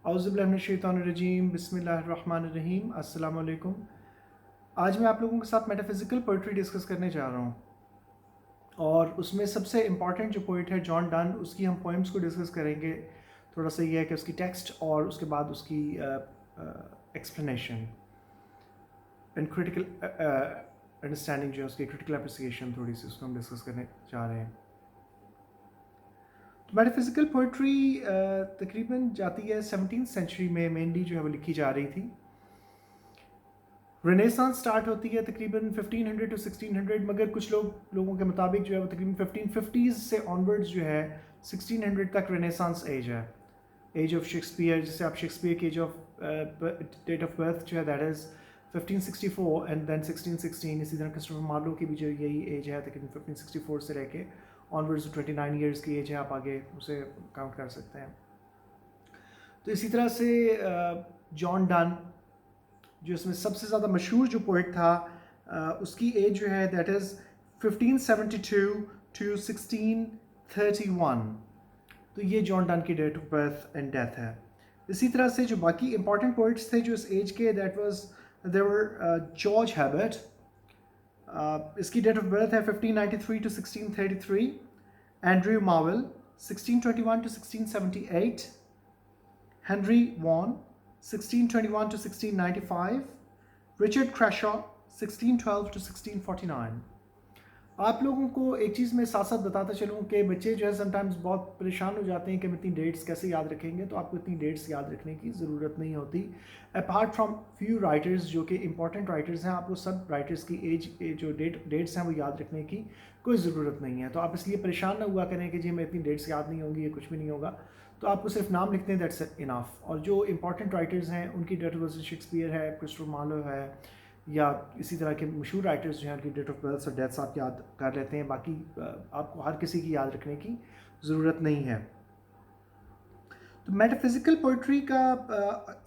औज़ुबिल्लाहिमिनश्शैतानिर्रजीम बिस्मिल्लाहिर्रहमानिर्रहीम अस्सलाम वालेकुम। आज मैं आप लोगों के साथ मेटाफिज़िकल पोइट्री डिस्कस करने जा रहा हूँ और उसमें सबसे इम्पॉर्टेंट जो पोइट है जॉन डन, उसकी हम पोइम्स को डिस्कस करेंगे। थोड़ा सा ये है कि उसकी टेक्स्ट और उसके बाद उसकी एक्सप्लेनेशन एंड क्रिटिकल अंडरस्टैंडिंग जो है उसकी क्रिटिकल अप्रिसिएशन थोड़ी सी उसको हम डिस्कस करने जा रहे हैं। तो मेटाफिज़िकल पोइट्री तकरीबन जाती है 17th सेंचुरी में, मेनली जो है वो लिखी जा रही थी। रेनेसांस स्टार्ट होती है तकरीबन 1500 टू 1600, मगर कुछ लोगों के मुताबिक जो है वो तकरीबन 1550s से ऑनवर्ड्स जो है 1600 तक रेनेसांस एज है, एज ऑफ शेक्सपियर। जिसे आप शेक्सपियर की age of date of birth जो है दैट इज़ 1564 एंड देन 1616। इसी तरह क्रिस्टोफर मार्लो की भी जो यही एज है तकरीबन 1564 से लेके ऑनवर्ड्स 29 ईयर्स की एज है, आप आगे उसे काउंट कर सकते हैं। तो इसी तरह से जॉन डन जो इसमें सबसे ज़्यादा मशहूर जो पोइट था, उसकी एज जो है दैट इज़ 1572 टू 1631। तो ये जॉन डन की date of birth and death है। इसी तरह से जो बाकी इंपॉर्टेंट पोइट्स थे जो इस एज के, that was they were George Herbert. इसकी डेट ऑफ बर्थ है 1593 to 1633। Andrew marvel 1621 to 1678। Henry von 1621 to 1695, Richard क्रैशॉ 1612 to 1649। आप लोगों को एक चीज़ मैं साथ साथ बताता चलूँ कि बच्चे जो है समटाइम्स बहुत परेशान हो जाते हैं कि हम इतनी डेट्स कैसे याद रखेंगे। तो आपको इतनी डेट्स याद रखने की ज़रूरत नहीं होती। अपार्ट फ्रॉम फ्यू राइटर्स जो कि इंपॉर्टेंट राइटर्स हैं, आपको सब राइटर्स की एज जो डेट्स हैं वो याद रखने की कोई ज़रूरत नहीं है। तो आप इसलिए परेशान ना हुआ करें कि जी हमें इतनी डेट्स याद नहीं होंगी, ये कुछ भी नहीं होगा। तो आपको सिर्फ नाम लिखते हैं, दैट्स इनफ। और जो इंपॉर्टेंट राइटर्स हैं उनकी डेट ऑफ बर्थ शेक्सपियर है, क्रिस्टोफर मार्लो है, या इसी तरह के मशहूर राइटर्स जो हैं उनकी डेट ऑफ बर्थ और डेथ्स आप याद कर लेते हैं। बाकी आपको हर किसी की याद रखने की ज़रूरत नहीं है। तो मेटाफिज़िकल पोइट्री का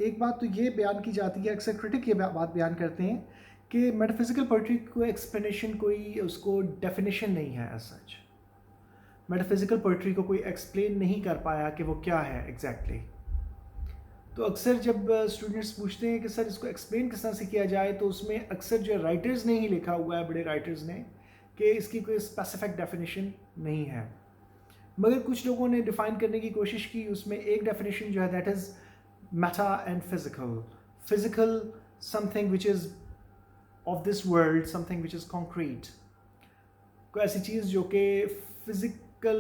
एक बात तो ये बयान की जाती है, अक्सर क्रिटिक ये बात बयान करते हैं कि मेटाफिज़िकल पोइट्री को एक्सप्लेनेशन, कोई उसको डेफिनेशन नहीं है एज सच। मेटाफिज़िकल पोइट्री को कोई एक्सप्लेन नहीं कर पाया कि वो क्या है एग्जैक्टली। तो अक्सर जब स्टूडेंट्स पूछते हैं कि सर इसको एक्सप्लेन किस तरह से किया जाए, तो उसमें अक्सर जो राइटर्स ने ही लिखा हुआ है, बड़े राइटर्स ने, कि इसकी कोई स्पेसिफिक डेफिनेशन नहीं है। मगर कुछ लोगों ने डिफ़ाइन करने की कोशिश की। उसमें एक डेफिनेशन जो है that is Meta and physical. Physical something which is of this world, something which is concrete, कोई ऐसी चीज़ जो कि फिज़िकल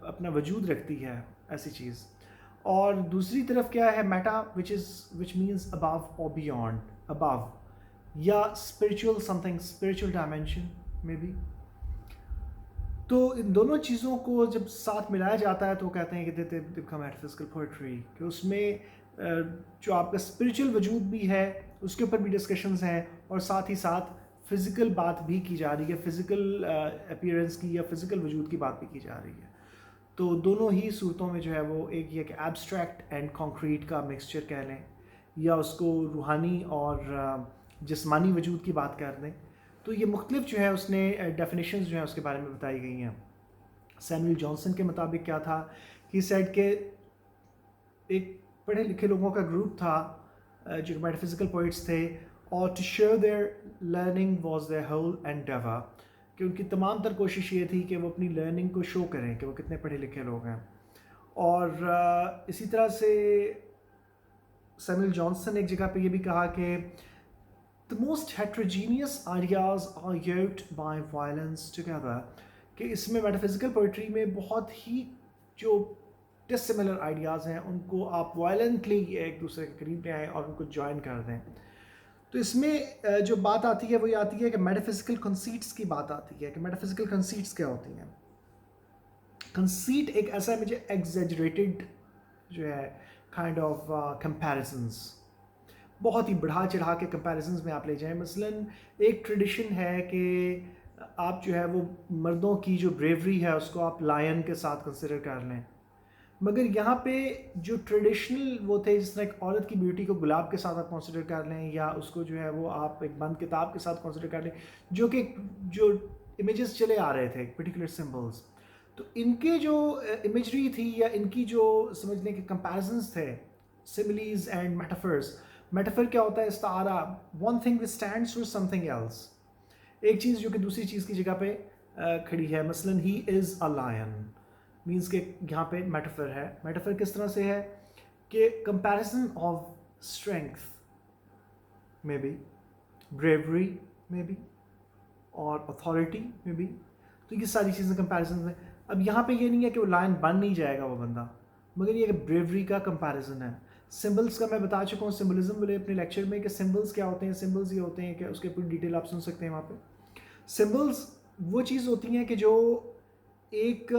अपना वजूद रखती है, ऐसी चीज़। और दूसरी तरफ क्या है, मेटा विच मीन्स अबव और बियॉन्ड, अबव, या स्पिरिचुअल, समथिंग स्पिरिचुअल डायमेंशन में भी। तो इन दोनों चीज़ों को जब साथ मिलाया जाता है तो कहते हैं कि दे बिकम मेटाफिज़िकल पोइट्री, कि उसमें जो आपका स्पिरिचुअल वजूद भी है उसके ऊपर भी डिस्कशंस हैं, और साथ ही साथ फ़िज़िकल बात भी की जा रही है, फ़िज़िकल अपीयरेंस की या फ़िज़िकल वजूद की बात भी की जा रही है। तो दोनों ही सूरतों में जो है वो एक ये कि एब्स्ट्रैक्ट एंड कॉन्क्रीट का मिक्सचर कह लें, या उसको रूहानी और जिस्मानी वजूद की बात कर दें। तो ये मुख्तलिफ जो है उसने डेफिनेशंस जो है उसके बारे में बताई गई हैं। सैमुअल जॉनसन के मुताबिक क्या था, कि सेड के एक पढ़े लिखे लोगों का ग्रुप था जो मेटाफिज़िकल पोइट्स थे, और to show their learning was their whole endeavour, कि उनकी तमाम तर कोशिश ये थी कि वो अपनी लर्निंग को शो करें कि वो कितने पढ़े लिखे लोग हैं। और इसी तरह से सैमुअल जॉनसन ने एक जगह पे ये भी कहा कि the most heterogeneous ideas are योक्ड bye violence together, कि इसमें मेटाफिज़िकल पोइट्री में बहुत ही जो डिसिमिलर आइडियाज़ हैं उनको आप वायलेंटली एक दूसरे के करीब ले आएँ और उनको ज्वाइन कर दें। तो इसमें जो बात आती है वो ये आती है कि मेटाफिज़िकल कंसीट्स की बात आती है, कि मेटाफिज़िकल कंसीट्स क्या होती हैं। कंसीट एक ऐसा मुझे एग्जेजरेटेड जो है काइंड ऑफ कंपैरिजंस, बहुत ही बढ़ा चढ़ा के कंपैरिजंस में आप ले जाएं। मसलन एक ट्रेडिशन है कि आप जो है वो मर्दों की जो ब्रेवरी है उसको आप लायन के साथ कंसिडर कर लें, मगर यहाँ पे जो ट्रेडिशनल वो थे, जिस तरह एक औरत की ब्यूटी को गुलाब के साथ आप कंसिडर कर लें, या उसको जो है वो आप एक बंद किताब के साथ कंसिडर कर लें, जो कि जो इमेजेस चले आ रहे थे पर्टिकुलर सिंबल्स। तो इनके जो इमेजरी थी या इनकी जो समझने के कंपैरिजंस थे, similes and metaphors. metaphor क्या होता है? इस्तारा, one thing which stands for something else. एक चीज़ जो कि दूसरी चीज़ की जगह पे खड़ी है. मसलन he is a lion means के यहाँ पे metaphor है. metaphor किस तरह से है कि comparison of strength maybe, bravery maybe, और authority maybe. तो ये सारी चीज़ें कंपैरिजन में. अब यहाँ पे ये नहीं है कि वो लायन बन नहीं जाएगा वो बंदा, मगर ये ब्रेवरी का कंपैरिजन है. सिंबल्स का मैं बता चुका हूँ सिंबलिज्म वाले अपने लेक्चर में कि सिंबल्स क्या होते हैं. सिंबल्स ये होते हैं कि उसके पूरी डिटेल आप सुन सकते हैं वहाँ पे. सिंबल्स वो चीज़ होती हैं कि जो एक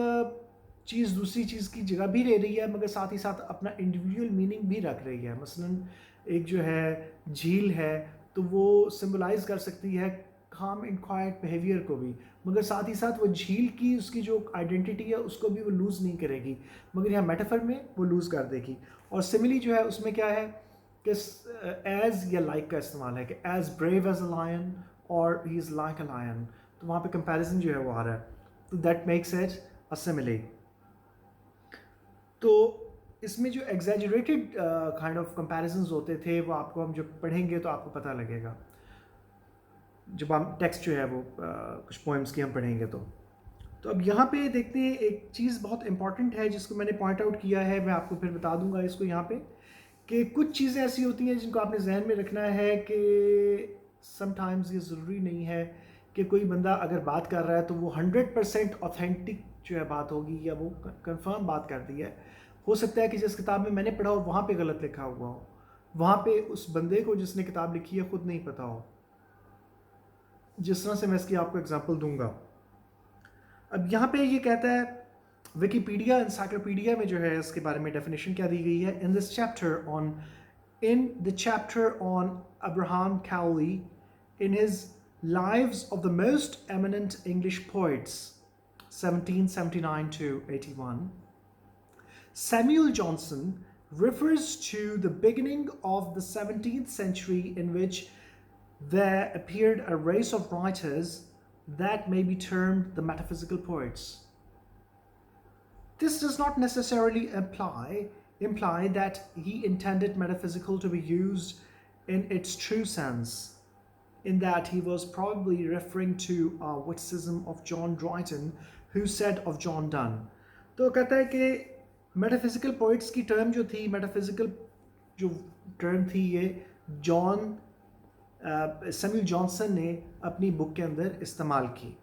चीज़ दूसरी चीज़ की जगह भी ले रही है मगर साथ ही साथ अपना इंडिविजुअल मीनिंग भी रख रही है. मसलन एक जो है झील है तो वो सिंबलाइज कर सकती है काम एंड क्वाइट बिहेवियर को भी, मगर साथ ही साथ वो झील की उसकी जो आइडेंटिटी है उसको भी वो लूज़ नहीं करेगी, मगर यहाँ मेटाफर में वो लूज़ कर देगी. और सिमिली जो है उसमें क्या है कि एज या लाइक का इस्तेमाल है कि as brave as a lion और he is like a lion. तो वहाँ पे कंपैरिजन जो है वो आ रहा है. तो that makes it a simile. तो इसमें जो एग्जैजरेटेड काइंड ऑफ कंपैरिजंस होते थे वो आपको हम जब पढ़ेंगे तो आपको पता लगेगा, जब हम टेक्स्ट जो है वो कुछ पोएम्स की हम पढ़ेंगे तो. अब यहाँ पे देखते हैं एक चीज़ बहुत इंपॉर्टेंट है जिसको मैंने पॉइंट आउट किया है, मैं आपको फिर बता दूंगा इसको यहाँ पे, कि कुछ चीज़ें ऐसी होती हैं जिनको आपने जहन में रखना है कि समटाइम्स ये ज़रूरी नहीं है कि कोई बंदा अगर बात कर रहा है तो वो 100% ऑथेंटिक जो है बात होगी या वो कंफर्म बात कर दी है. हो सकता है कि जिस किताब में मैंने पढ़ा हो वहाँ पे गलत लिखा हुआ हो, वहाँ पे उस बंदे को जिसने किताब लिखी है खुद नहीं पता हो. जिस तरह से मैं इसकी आपको एग्जांपल दूंगा. अब यहाँ पे ये कहता है विकिपीडिया एनसाइक्लोपीडिया में जो है इसके बारे में डेफिनेशन क्या दी गई है. In the chapter on Abraham काउली in his lives of the most eminent English poets 1779 to 81, Samuel Johnson refers to the beginning of the 17th century in which there appeared a race of writers that may be termed the metaphysical poets. This does not necessarily imply that he intended metaphysical to be used in its true sense, in that he was probably referring to a witticism of John Dryden, who said of John Donne. तो कहता है कि metaphysical poets की term जो थी, metaphysical जो term थी ये सैमुअल जॉनसन ने अपनी बुक के अंदर इस्तेमाल की.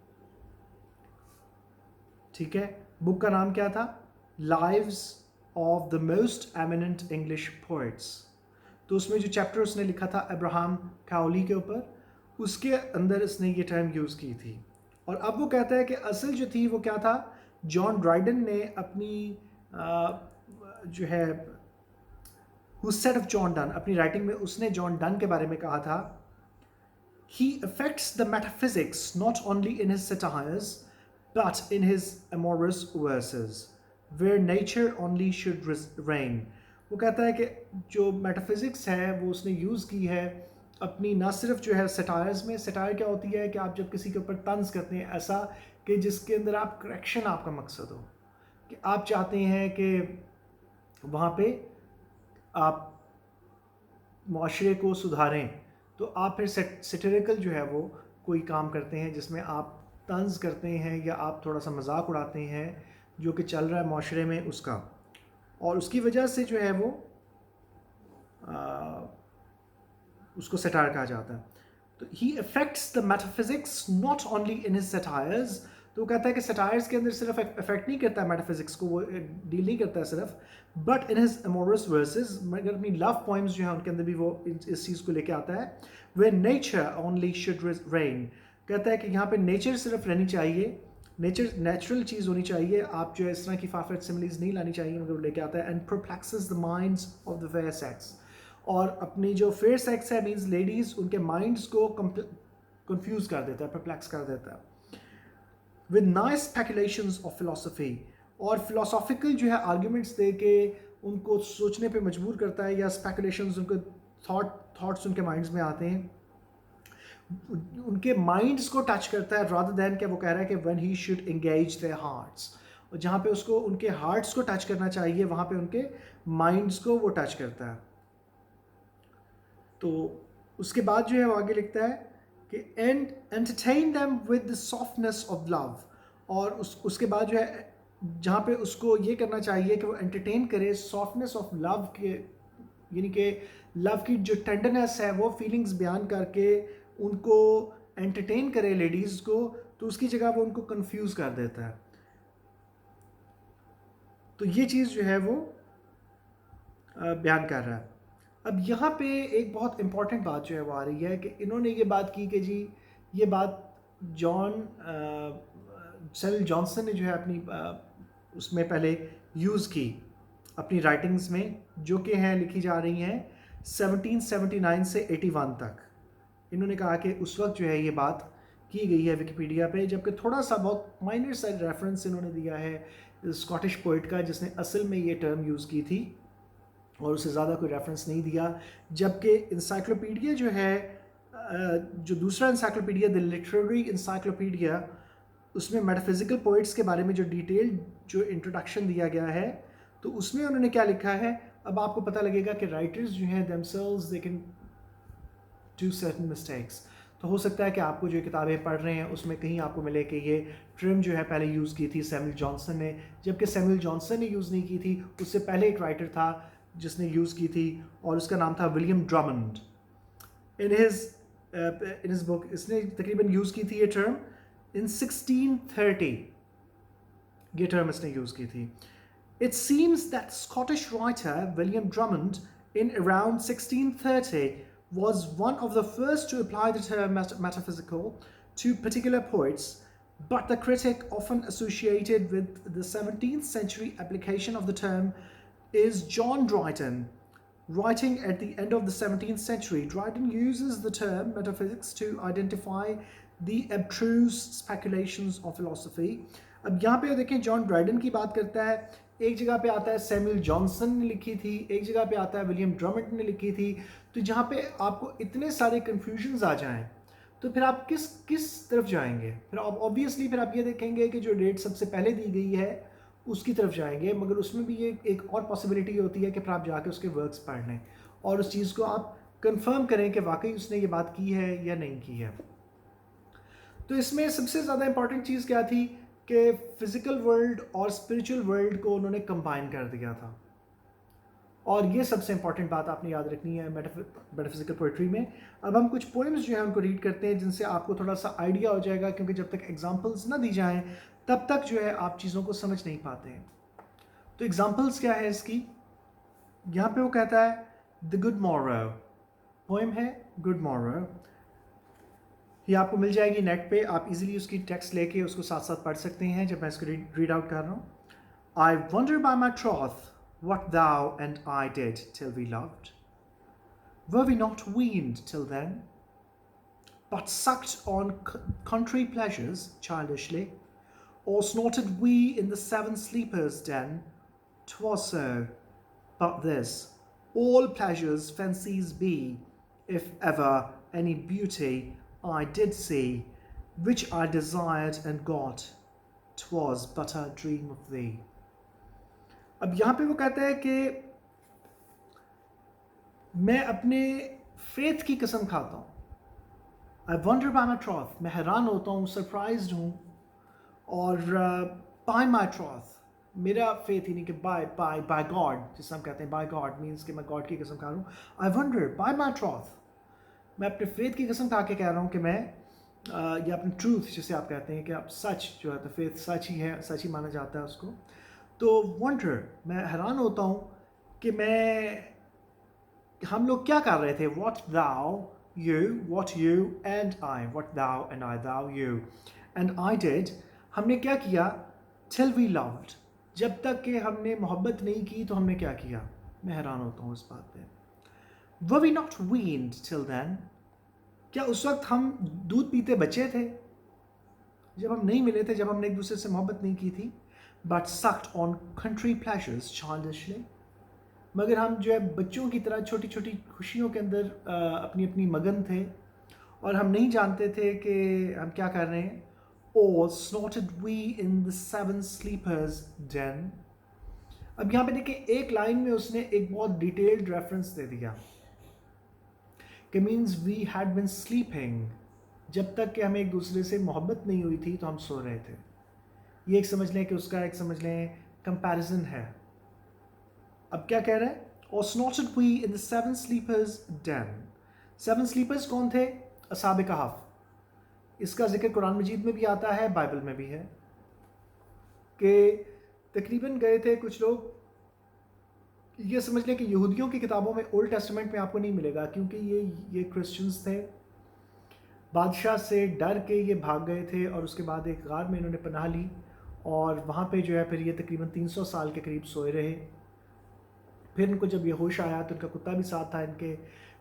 ठीक है, बुक का नाम क्या था? Lives of the most eminent English poets. तो उसमें जो चैप्टर उसने लिखा था अब्राहम काउली के ऊपर, उसके अंदर इसने ये टर्म यूज़ की थी. और अब वो कहता है कि असल जो थी वो क्या था, जॉन ड्राइडन ने अपनी जो है who said of John Donne, अपनी राइटिंग में उसने जॉन डन के बारे में कहा था, he affects the metaphysics not only in his satires but in his amorous verses where nature only should reign. वो कहता है कि जो मेटाफिजिक्स है वो उसने यूज़ की है अपनी, ना सिर्फ जो है सटायर्स में. सटायर क्या होती है कि आप जब किसी के ऊपर तंज करते हैं ऐसा कि जिसके अंदर आप करेक्शन आपका मकसद हो, कि आप चाहते हैं कि वहाँ पे आप माशरे को सुधारें, तो आप फिर सेटेरिकल जो है वो कोई काम करते हैं जिसमें आप तंज करते हैं या आप थोड़ा सा मजाक उड़ाते हैं जो कि चल रहा है माशरे में उसका, और उसकी वजह से जो है वो उसको सटायर कहा जाता है. तो ही affects the metaphysics not only in his satires. तो वो कहता है कि सटायर्स के अंदर सिर्फ अफेक्ट नहीं करता है मेटाफिजिक्स को, वो डील नहीं करता है सिर्फ, but in his amorous versus, मगर अपनी लव पोइम्स जो है उनके अंदर भी वो इस चीज़ को लेके आता है. वे नेचर ओनली शुड रेन. कहता है कि यहाँ पे नेचर सिर्फ रहनी चाहिए, नेचर नेचुरल चीज़ होनी चाहिए, आप जो है इस तरह की फाफेट सिमिलीज नहीं लानी चाहिए, मगर लेके आता है. And परप्लेक्सेस the minds of the fair sex. और अपनी जो फेयर सेक्स है मीन्स लेडीज़, उनके माइंड्स को कंफ्यूज कर देता है, परप्लेक्स कर देता है. With nice speculations of philosophy, और फिलोसॉफिकल जो है आर्ग्यूमेंट्स दे के उनको सोचने पे मजबूर करता है, या स्पेकुलेशंस उनको थॉट्स उनके माइंड्स में आते हैं, उनके माइंड्स को टच करता है, रादर दैन कि वो कह रहा है कि when he should engage there hearts. اور جہاں پہ اس کو ان کے ہارٹس کو ٹچ کرنا چاہیے وہاں پہ ان کے مائنڈس کو وہ ٹچ کرتا ہے. تو اس کے بعد جو ہے وہ آگے لکھتا ہے کہ and entertain them with the softness of love. اور اس کے بعد جو ہے جہاں پہ اس کو یہ کرنا چاہیے کہ وہ انٹرٹین کرے سافٹنیس آف لو کے، یعنی کہ لو کی جو ٹینڈرنیس ہے وہ فیلنگز بیان کر کے ان کو انٹرٹین کرے لیڈیز کو، تو اس کی جگہ وہ ان کو کنفیوز کر دیتا ہے. تو یہ چیز جو ہے وہ بیان کر رہا ہے. اب یہاں پہ ایک بہت امپورٹنٹ بات جو ہے وہ آ رہی ہے کہ انہوں نے یہ بات کی کہ جی یہ بات سیموئل جانسن نے جو ہے اپنی اس میں پہلے یوز کی اپنی رائٹنگز میں، جو کہ ہیں لکھی جا رہی ہیں 1779 سے 81 تک. انہوں نے کہا کہ اس وقت جو ہے یہ بات کی گئی ہے ویکیپیڈیا پہ، جبکہ تھوڑا سا بہت مائنر سا ریفرنس انہوں نے دیا ہے اسکاٹش پوئٹ کا جس نے اصل میں یہ ٹرم یوز کی تھی، اور اسے زیادہ کوئی ریفرنس نہیں دیا. جبکہ انسائکلوپیڈیا جو ہے جو دوسرا انسائکلوپیڈیا دی لٹریری انسائکلوپیڈیا، اس میں میٹافزیکل پوئٹس کے بارے میں جو ڈیٹیل جو انٹروڈکشن دیا گیا ہے، تو اس میں انہوں نے کیا لکھا ہے. اب آپ کو پتہ لگے گا کہ رائٹرز جو ہیں themselves they can do certain mistakes. تو ہو سکتا ہے کہ آپ کو جو کتابیں پڑھ رہے ہیں اس میں کہیں آپ کو ملے کہ یہ ٹرم جو ہے پہلے یوز کی تھی سیموئل جانسن نے، جبکہ سیموئل جانسن نے یوز نہیں کی تھی. اس سے پہلے ایک رائٹر تھا جس نے یوز کی تھی اور اس کا نام تھا William Drummond. In his book اس نے تقریباً یوز کی تھی یہ ٹرم in 1630. یہ ٹرم اس نے یوز کی تھی. It seems that Scottish writer William Drummond in around 1630 was one of the first to apply the term metaphysical to particular poets, but the critic often associated with the 17th century application of the term is John Dryden. Writing at the end of the 17th century, Dryden uses the term metaphysics to identify the abstruse speculations of philosophy. اب یہاں پہ دیکھیں جان Dryden کی بات کرتا ہے، ایک جگہ پہ آتا ہے سیموئل جانسن نے لکھی تھی، ایک جگہ پہ آتا ہے ولیم ڈرمنڈ نے لکھی تھی. تو جہاں پہ آپ کو اتنے سارے کنفیوژنز آ جائیں تو پھر آپ کس طرف جائیں گے؟ پھر آپ آبویسلی پھر آپ یہ دیکھیں گے کہ جو ڈیٹ سب سے پہلے دی گئی ہے اس کی طرف جائیں گے. مگر اس میں بھی یہ ایک اور پاسبلٹی ہوتی ہے کہ پھر آپ جا کے اس کے ورکس پڑھ لیں اور اس چیز کو آپ کنفرم کریں کہ واقعی اس نے یہ بات کی ہے یا نہیں کی ہے. تو اس میں سب سے زیادہ امپورٹنٹ چیز کیا تھی کہ فزیکل ورلڈ اور اسپریچول ورلڈ کو انہوں نے کمبائن کر دیا تھا. اور یہ سب سے امپورٹنٹ بات آپ نے یاد رکھنی ہے میٹافزیکل پوئٹری میں. اب ہم کچھ پوئمز جو ہیں ان کو ریڈ کرتے ہیں جن سے آپ کو تھوڑا سا آئیڈیا ہو جائے گا، کیونکہ جب تک ایگزامپلز نہ دی جائیں تب تک جو ہے آپ چیزوں کو سمجھ نہیں پاتے ہیں. تو ایگزامپلز کیا ہے اس کی؟ یہاں پہ وہ کہتا ہے دی گڈ مورو، پوئم ہے گڈ مورو. یہ آپ کو مل جائے گی نیٹ پہ، آپ ایزیلی اس کی ٹیکسٹ لے کے اس کو ساتھ ساتھ پڑھ سکتے ہیں جب میں اس کو ریڈ آؤٹ کر رہا ہوں. I wonder by my troth what thou and I did till we loved. Were we not weaned till then, but sucked on country pleasures childishly, or snorted we in the seven sleepers' den? 'Twas so, but this, all pleasures fancies be, if ever any beauty I did see, which I desired and got, 'twas but a dream of thee. اب یہاں پہ وہ کہتا ہے کہ میں اپنے faith کی قسم کھاتا ہوں. I wonder by my troth، میں حیران ہوتا ہوں، سرپرائزڈ ہوں. اور by my troth، میرا فیتھ یعنی کہ by God، جس سے ہم کہتے ہیں by God means کہ میں گاڈ کی قسم کھا رہا ہوں. I wonder by my troth، میں اپنے فیتھ کی قسم کھا کے کہہ رہا ہوں کہ میں یا اپنے ٹروتھ جسے آپ کہتے ہیں کہ آپ سچ جو ہے تو فیتھ سچ ہی ہے، سچ ہی مانا جاتا ہے اس کو. تو ونڈر، میں حیران ہوتا ہوں کہ ہم لوگ کیا کر رہے تھے. what you and I، what thou and I، thou you and I did، ہم نے کیا کیا till we loved، جب تک کہ ہم نے محبت نہیں کی تو ہم نے کیا کیا. میں حیران ہوتا ہوں اس بات پہ. were we not weaned till then، کیا اس وقت ہم دودھ پیتے بچے تھے جب ہم نہیں ملے تھے، جب ہم نے ایک دوسرے سے محبت نہیں کی تھی. but sucked on country pleasures childishly، مگر ہم جو ہے بچوں کی طرح چھوٹی چھوٹی خوشیوں کے اندر اپنی اپنی مگن تھے اور ہم نہیں جانتے تھے کہ ہم کیا کر رہے ہیں. or snorted we in the seven sleepers den. अब यहाँ पे देखिए एक लाइन में उसने एक बहुत डिटेल्ड रेफरेंस दे दिया कि means we had been sleeping, जब तक कि हमें एक दूसरे से मोहब्बत नहीं हुई थी तो हम सो रहे थे. ये एक समझ लें कि उसका एक समझ लें कंपैरिजन है. अब क्या कह रहा है? और snorted we in the seven sleepers den. Seven sleepers कौन थे? असहाब कहफ. इसका जिक्र कुरान मजीद में भी आता है, बाइबल में भी है कि तकरीबन गए थे कुछ लोग. ये समझ लें कि यहूदियों की किताबों में, ओल्ड टेस्टामेंट में आपको नहीं मिलेगा क्योंकि ये क्रिश्चियंस थे. बादशाह से डर के ये भाग गए थे और उसके बाद एक गार में इन्होंने पनाह ली और वहाँ पे जो है फिर ये तकरीबन 300 साल के करीब सोए रहे. फिर इनको जब ये होश आया तो इनका कुत्ता भी साथ था इनके.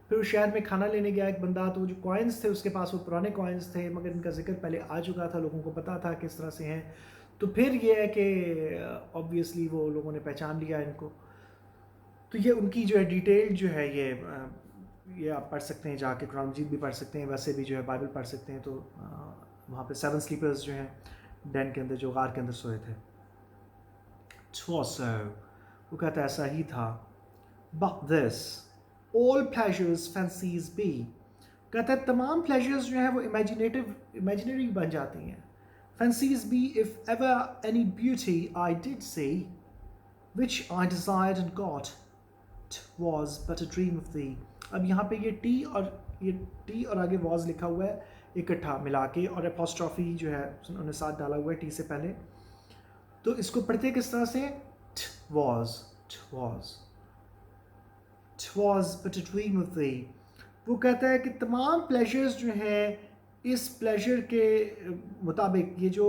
फिर उस शहर में खाना लेने गया एक बंदा, तो जो कॉइन्स थे उसके पास वो पुराने कॉइन्स थे, मगर इनका जिक्र पहले आ चुका था, लोगों को पता था किस तरह से हैं. तो फिर ये है कि ऑब्वियसली वो लोगों ने पहचान लिया इनको. तो ये उनकी जो है डिटेल जो है ये आप पढ़ सकते हैं, जाके कुरान मजीद भी पढ़ सकते हैं, वैसे भी जो है बाइबल पढ़ सकते हैं. तो वहाँ पे सेवन स्लीपर्स जो हैं डैन के अंदर, जो गार के अंदर सोए थे. वो कहता है ऐसा ही था. But this all pleasures fancies be. कहता है तमाम प्लेजर्स जो हैं वो इमेजिनरी बन जाती हैं. Fancies be if ever any beauty I did see, which I desired and got, 'twas but a dream of thee. अब यहाँ पे ये टी और आगे was लिखा हुआ है इकट्ठा मिला के, और एपोस्ट्रॉफी जो है उन्होंने साथ डाला हुआ है टी से पहले. तो इसको पढ़ते किस तरह से? Twas but a dream of thee. वो कहता है कि तमाम प्लेजर्स जो हैं इस प्लेजर के मुताबिक, ये जो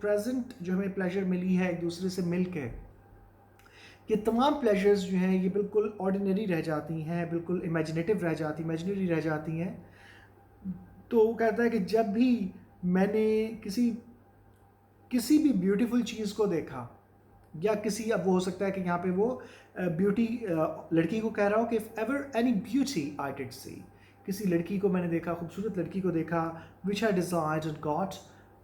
प्रेजेंट जो हमें प्लेजर मिली है एक दूसरे से मिल के, ये तमाम प्लेजर्स जो हैं ये बिल्कुल ऑर्डिनरी रह जाती हैं, बिल्कुल इमेजिनेटिव इमेजिनरी रह जाती हैं. तो वो कहता है कि जब भी मैंने किसी भी ब्यूटीफुल चीज़ को देखा, या किसी, अब वो हो सकता है कि यहाँ पे वो ब्यूटी लड़की को कह रहा हो कि if ever any beauty I did सी, किसी लड़की को मैंने देखा, खूबसूरत लड़की को देखा, विच आई डिज़ायर्ड एंड गॉट,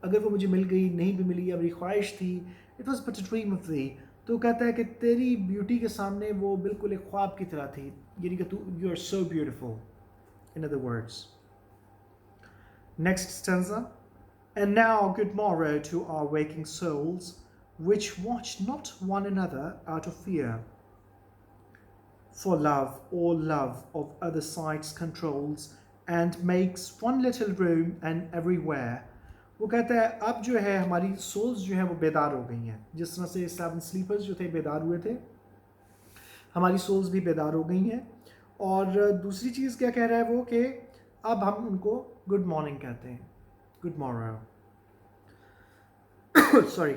अगर वो मुझे मिल गई, नहीं भी मिली, या मेरी ख्वाहिश थी, it was but a dream of the. तो कहता है कि तेरी ब्यूटी के सामने वो बिल्कुल एक ख्वाब की तरह थी, यानी कि तू, you are so beautiful. In other words, next stanza. And now good morrow to our waking souls, which watch not one another out of fear. For love, all love of other sides controls, and makes one little room and everywhere. वो कहता है अब जो है हमारी souls जो हैं वो बेदार हो गई हैं. जिस तरह से सेवन स्लीपर्स जो थे बेदार हुए थे, हमारी सोल्स भी बेदार हो गई हैं. और दूसरी चीज़ क्या कह रहा है वो, कि अब हम उनको गुड मॉर्निंग कहते हैं, गुड मॉर्निंग. सॉरी.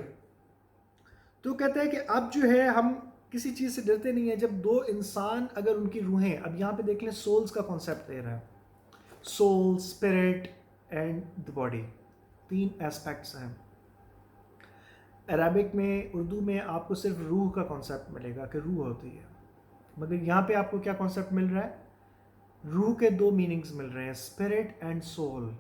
तो कहता है कि अब जो है हम किसी चीज़ से डरते नहीं हैं. जब दो इंसान, अगर उनकी रूहें, अब यहाँ पे देख लें सोल्स का कॉन्सेप्ट दे रहा है, soul, spirit and the body, तीन एस्पेक्ट्स हैं. अरबिक में, उर्दू में आपको सिर्फ रूह का कॉन्सेप्ट मिलेगा कि रूह होती है, मगर यहाँ पे आपको क्या कॉन्सेप्ट मिल रहा है? रूह के दो मीनिंग्स मिल रहे हैं, स्पिरिट एंड सोल.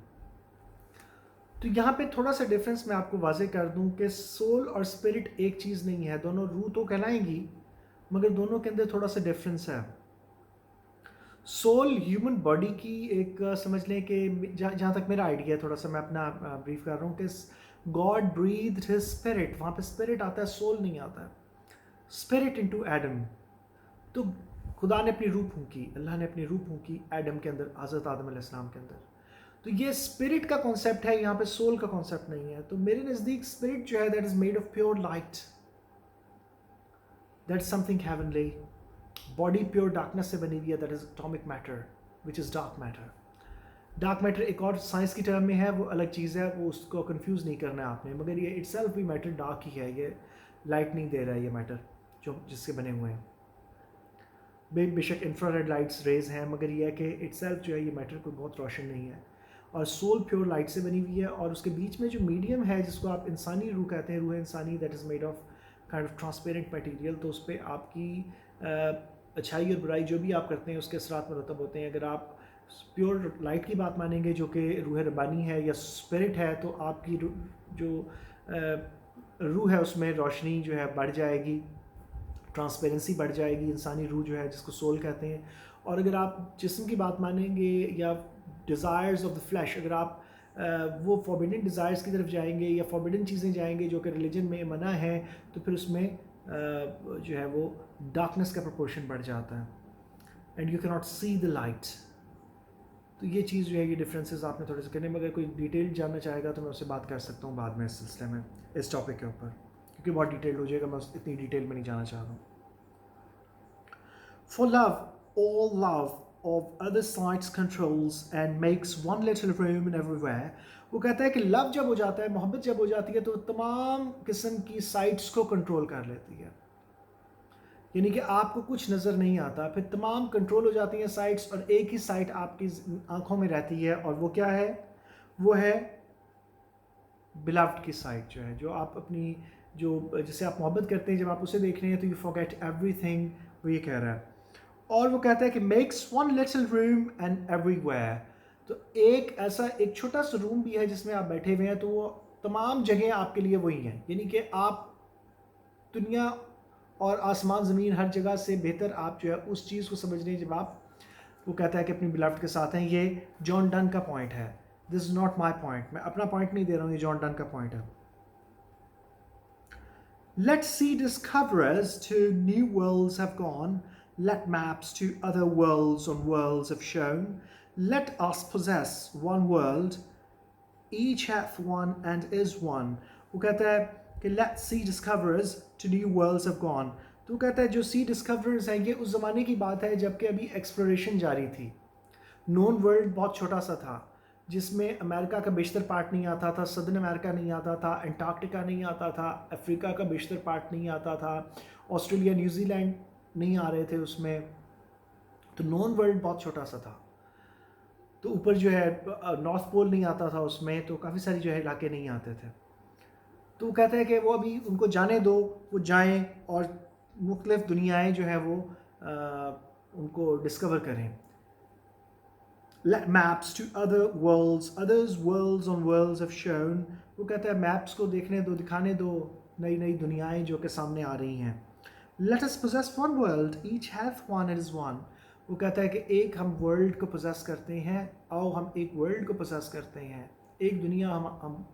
तो यहाँ पे थोड़ा सा डिफरेंस मैं आपको वाजे कर दूँ कि सोल और स्पिरिट एक चीज़ नहीं है. दोनों रूह तो कहलाएंगी, मगर दोनों के अंदर थोड़ा सा डिफरेंस है. सोल ह्यूमन बॉडी की एक, समझ लें कि जहाँ तक मेरा आइडिया है, थोड़ा सा मैं अपना ब्रीफ कर रहा हूँ, कि गॉड ब्रीथ्ड हिज स्पिरिट, वहाँ पे स्पिरिट आता है, सोल नहीं आता है. Spirit into Adam. तो खुदा ने अपनी रूह फूंकी, अल्लाह ने अपनी रूह फूंकी एडम के अंदर, हज़रत आदम अलैहिस्सलाम के अंदर. तो ये स्पिरिट का कॉन्सेप्ट है, यहाँ पे सोल का कॉन्सेप्ट नहीं है. तो मेरे नज़दीक स्पिरिट जो है that is made of pure light, that is something heavenly. Body pure darkness से बनी हुई है, that is atomic matter which is dark matter. Dark matter एक और साइंस की टर्म में है, वो अलग चीज़ है, वो उसको कंफ्यूज नहीं करना है आपने, मगर ये इटसेल्फ भी मैटर डार्क ही है. ये लाइट नहीं दे रहा है ये मैटर जो जिससे बने हुए हैं. बेशक इंफ्रारेड लाइट्स रेज हैं, मगर ये है कि इटसेल्फ जो है ये मैटर कोई बहुत रोशन नहीं है. और सोल प्योर लाइट से बनी हुई है, और उसके बीच में जो मीडियम है जिसको आप इंसानी रूह कहते हैं, रूह इंसानी, that is made of kind of transparent material. तो उस पर आपकी अच्छाई और बुराई जो भी आप करते हैं उसके असरात मरतब होते हैं. अगर आप प्योर लाइट की बात मानेंगे जो कि रूह रब्बानी है या स्पिरिट है, तो आपकी जो रूह है उसमें रोशनी जो है बढ़ जाएगी, ट्रांसपेरेंसी बढ़ जाएगी, इंसानी रूह जो है जिसको सोल कहते हैं। और अगर आप जिस्म की बात मानेंगे या डिज़ायर्स ऑफ द फ्लैश, अगर आप वो फॉरबिडन डिज़ायर्स की तरफ जाएंगे या फॉरबिडन चीज़ें जाएंगे जो कि रिलीजन में मना है, तो फिर उसमें जो है वो डार्कनेस का प्रोपोर्शन बढ़ जाता है, and you can not see the light. तो ये चीज़ जो है, ये डिफरेंसेस आपने थोड़े से करने में, अगर कोई डिटेल जानना चाहेगा तो मैं उससे बात कर सकता हूँ बाद में इस सिलसिले में, इस टॉपिक के ऊपर, क्योंकि बहुत डिटेल हो जाएगा, मैं इतनी डिटेल में नहीं जाना चाह रहा हूँ। For love, all love of other sides controls and makes one little room in everywhere. वो कहता है कि लव जब हो जाता है, मोहब्बत जब हो जाती है, तो तमाम किस्म की साइट्स को कंट्रोल कर लेती है। यानी कि आपको कुछ नज़र नहीं आता, फिर तमाम कंट्रोल हो जाती हैं साइट्स, और एक ही साइट आपकी आंखों में रहती है, और वो क्या है? वो है बिलव्ड की साइट, जो है जो आप अपनी जिसे आप मोहब्बत करते हैं, जब आप उसे देख रहे हैं तो यू फॉरगेट एवरीथिंग, वो ये कह रहा है। और वो कहता है कि makes one little room and everywhere, तो एक छोटा सा रूम भी है जिसमें आप बैठे हुए हैं, तो वो तमाम जगह आपके लिए वही हैं। यानी कि आप दुनिया और आसमान ज़मीन हर जगह से बेहतर आप जो है उस चीज़ को समझ रहे हैं जब आप, वो कहता है कि अपनी बिलव्ड के साथ हैं। ये जॉन डन का पॉइंट है, this is not my point, मैं अपना पॉइंट नहीं दे रहा हूँ, ये जॉन डन का पॉइंट है। Let sea discoverers to new worlds have gone, let maps to other worlds on worlds have shown, let us possess one world, each hath one and is one. वो कहता है कि let sea discoverers to new worlds have gone, तो कहता है जो सी discoverers हैं, ये उस ज़माने की बात है जबकि अभी एक्सप्लोरेशन जारी थी। नोन वर्ल्ड बहुत छोटा सा था, जिसमें अमेरिका का बेशतर पार्ट नहीं आता था, सदर्न अमेरिका नहीं आता था, अंटार्कटिका नहीं आता था, अफ्रीका का बेशतर पार्ट नहीं आता था, ऑस्ट्रेलिया न्यूजीलैंड नहीं आ रहे थे उसमें, तो नॉन वर्ल्ड बहुत छोटा सा था। तो ऊपर जो है नॉर्थ पोल नहीं आता था उसमें, तो काफ़ी सारी जो है इलाके नहीं आते थे। तो वो कहता है कि वो अभी उनको जाने दो, वो जाएं और मुख्तलिफ दुनियाएँ जो है वो उनको डिस्कवर करें। Let maps to other worlds, others worlds on worlds have shown, वो कहता है मैप्स को देखने दो, दिखाने दो नई नई दुनियाएं जो कि सामने आ रही हैं। Let us possess one world, each hath one and is one, वो कहता है कि एक हम वर्ल्ड को पोजेस करते हैं, आओ हम एक वर्ल्ड को पोजेस करते हैं, एक दुनिया हम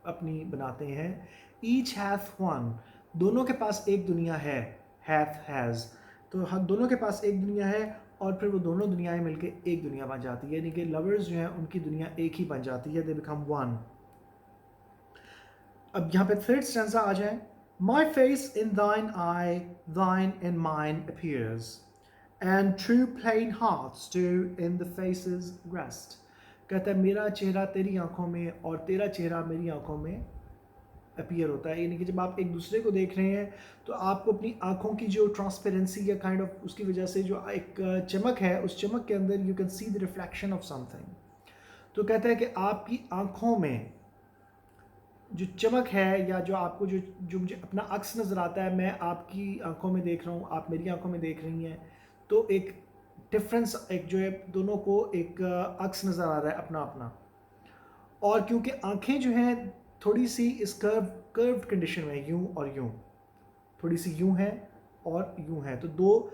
अपनी बनाते हैं। Each hath one, दोनों के पास एक दुनिया है, hath has, तो हम दोनों के पास एक दुनिया है, और फिर वो दोनों दुनियाएं मिलके एक दुनिया बन जाती है, यानी कि लवर्स जो हैं उनकी दुनिया एक ही बन जाती है, दे बिकम वन। अब यहाँ पे थर्ड स्टैंजा आ जाए। My face in thine eye, thine in mine appears, and true plain hearts do in the faces rest. कहता है मेरा चेहरा तेरी आंखों में और तेरा चेहरा मेरी आंखों में अपीयर होता है, यानी कि जब आप एक दूसरे को देख रहे हैं तो आपको अपनी आंखों की जो ट्रांसपेरेंसी या काइंड ऑफ उसकी वजह से जो एक चमक है, उस चमक के अंदर you can see the reflection of something. तो कहता है कि आपकी आंखों में जो चमक है या जो आपको जो मुझे अपना अक्स नज़र आता है, मैं आपकी आंखों में देख रहा हूँ, आप मेरी आंखों में देख रही हैं, तो एक डिफरेंस, एक जो है दोनों को एक अक्स नज़र आ रहा है अपना अपना। और क्योंकि आंखें जो हैं थोड़ी सी इस कर्व्ड कंडीशन में, यूं और यूं, थोड़ी सी यूं है और यूं है, तो दो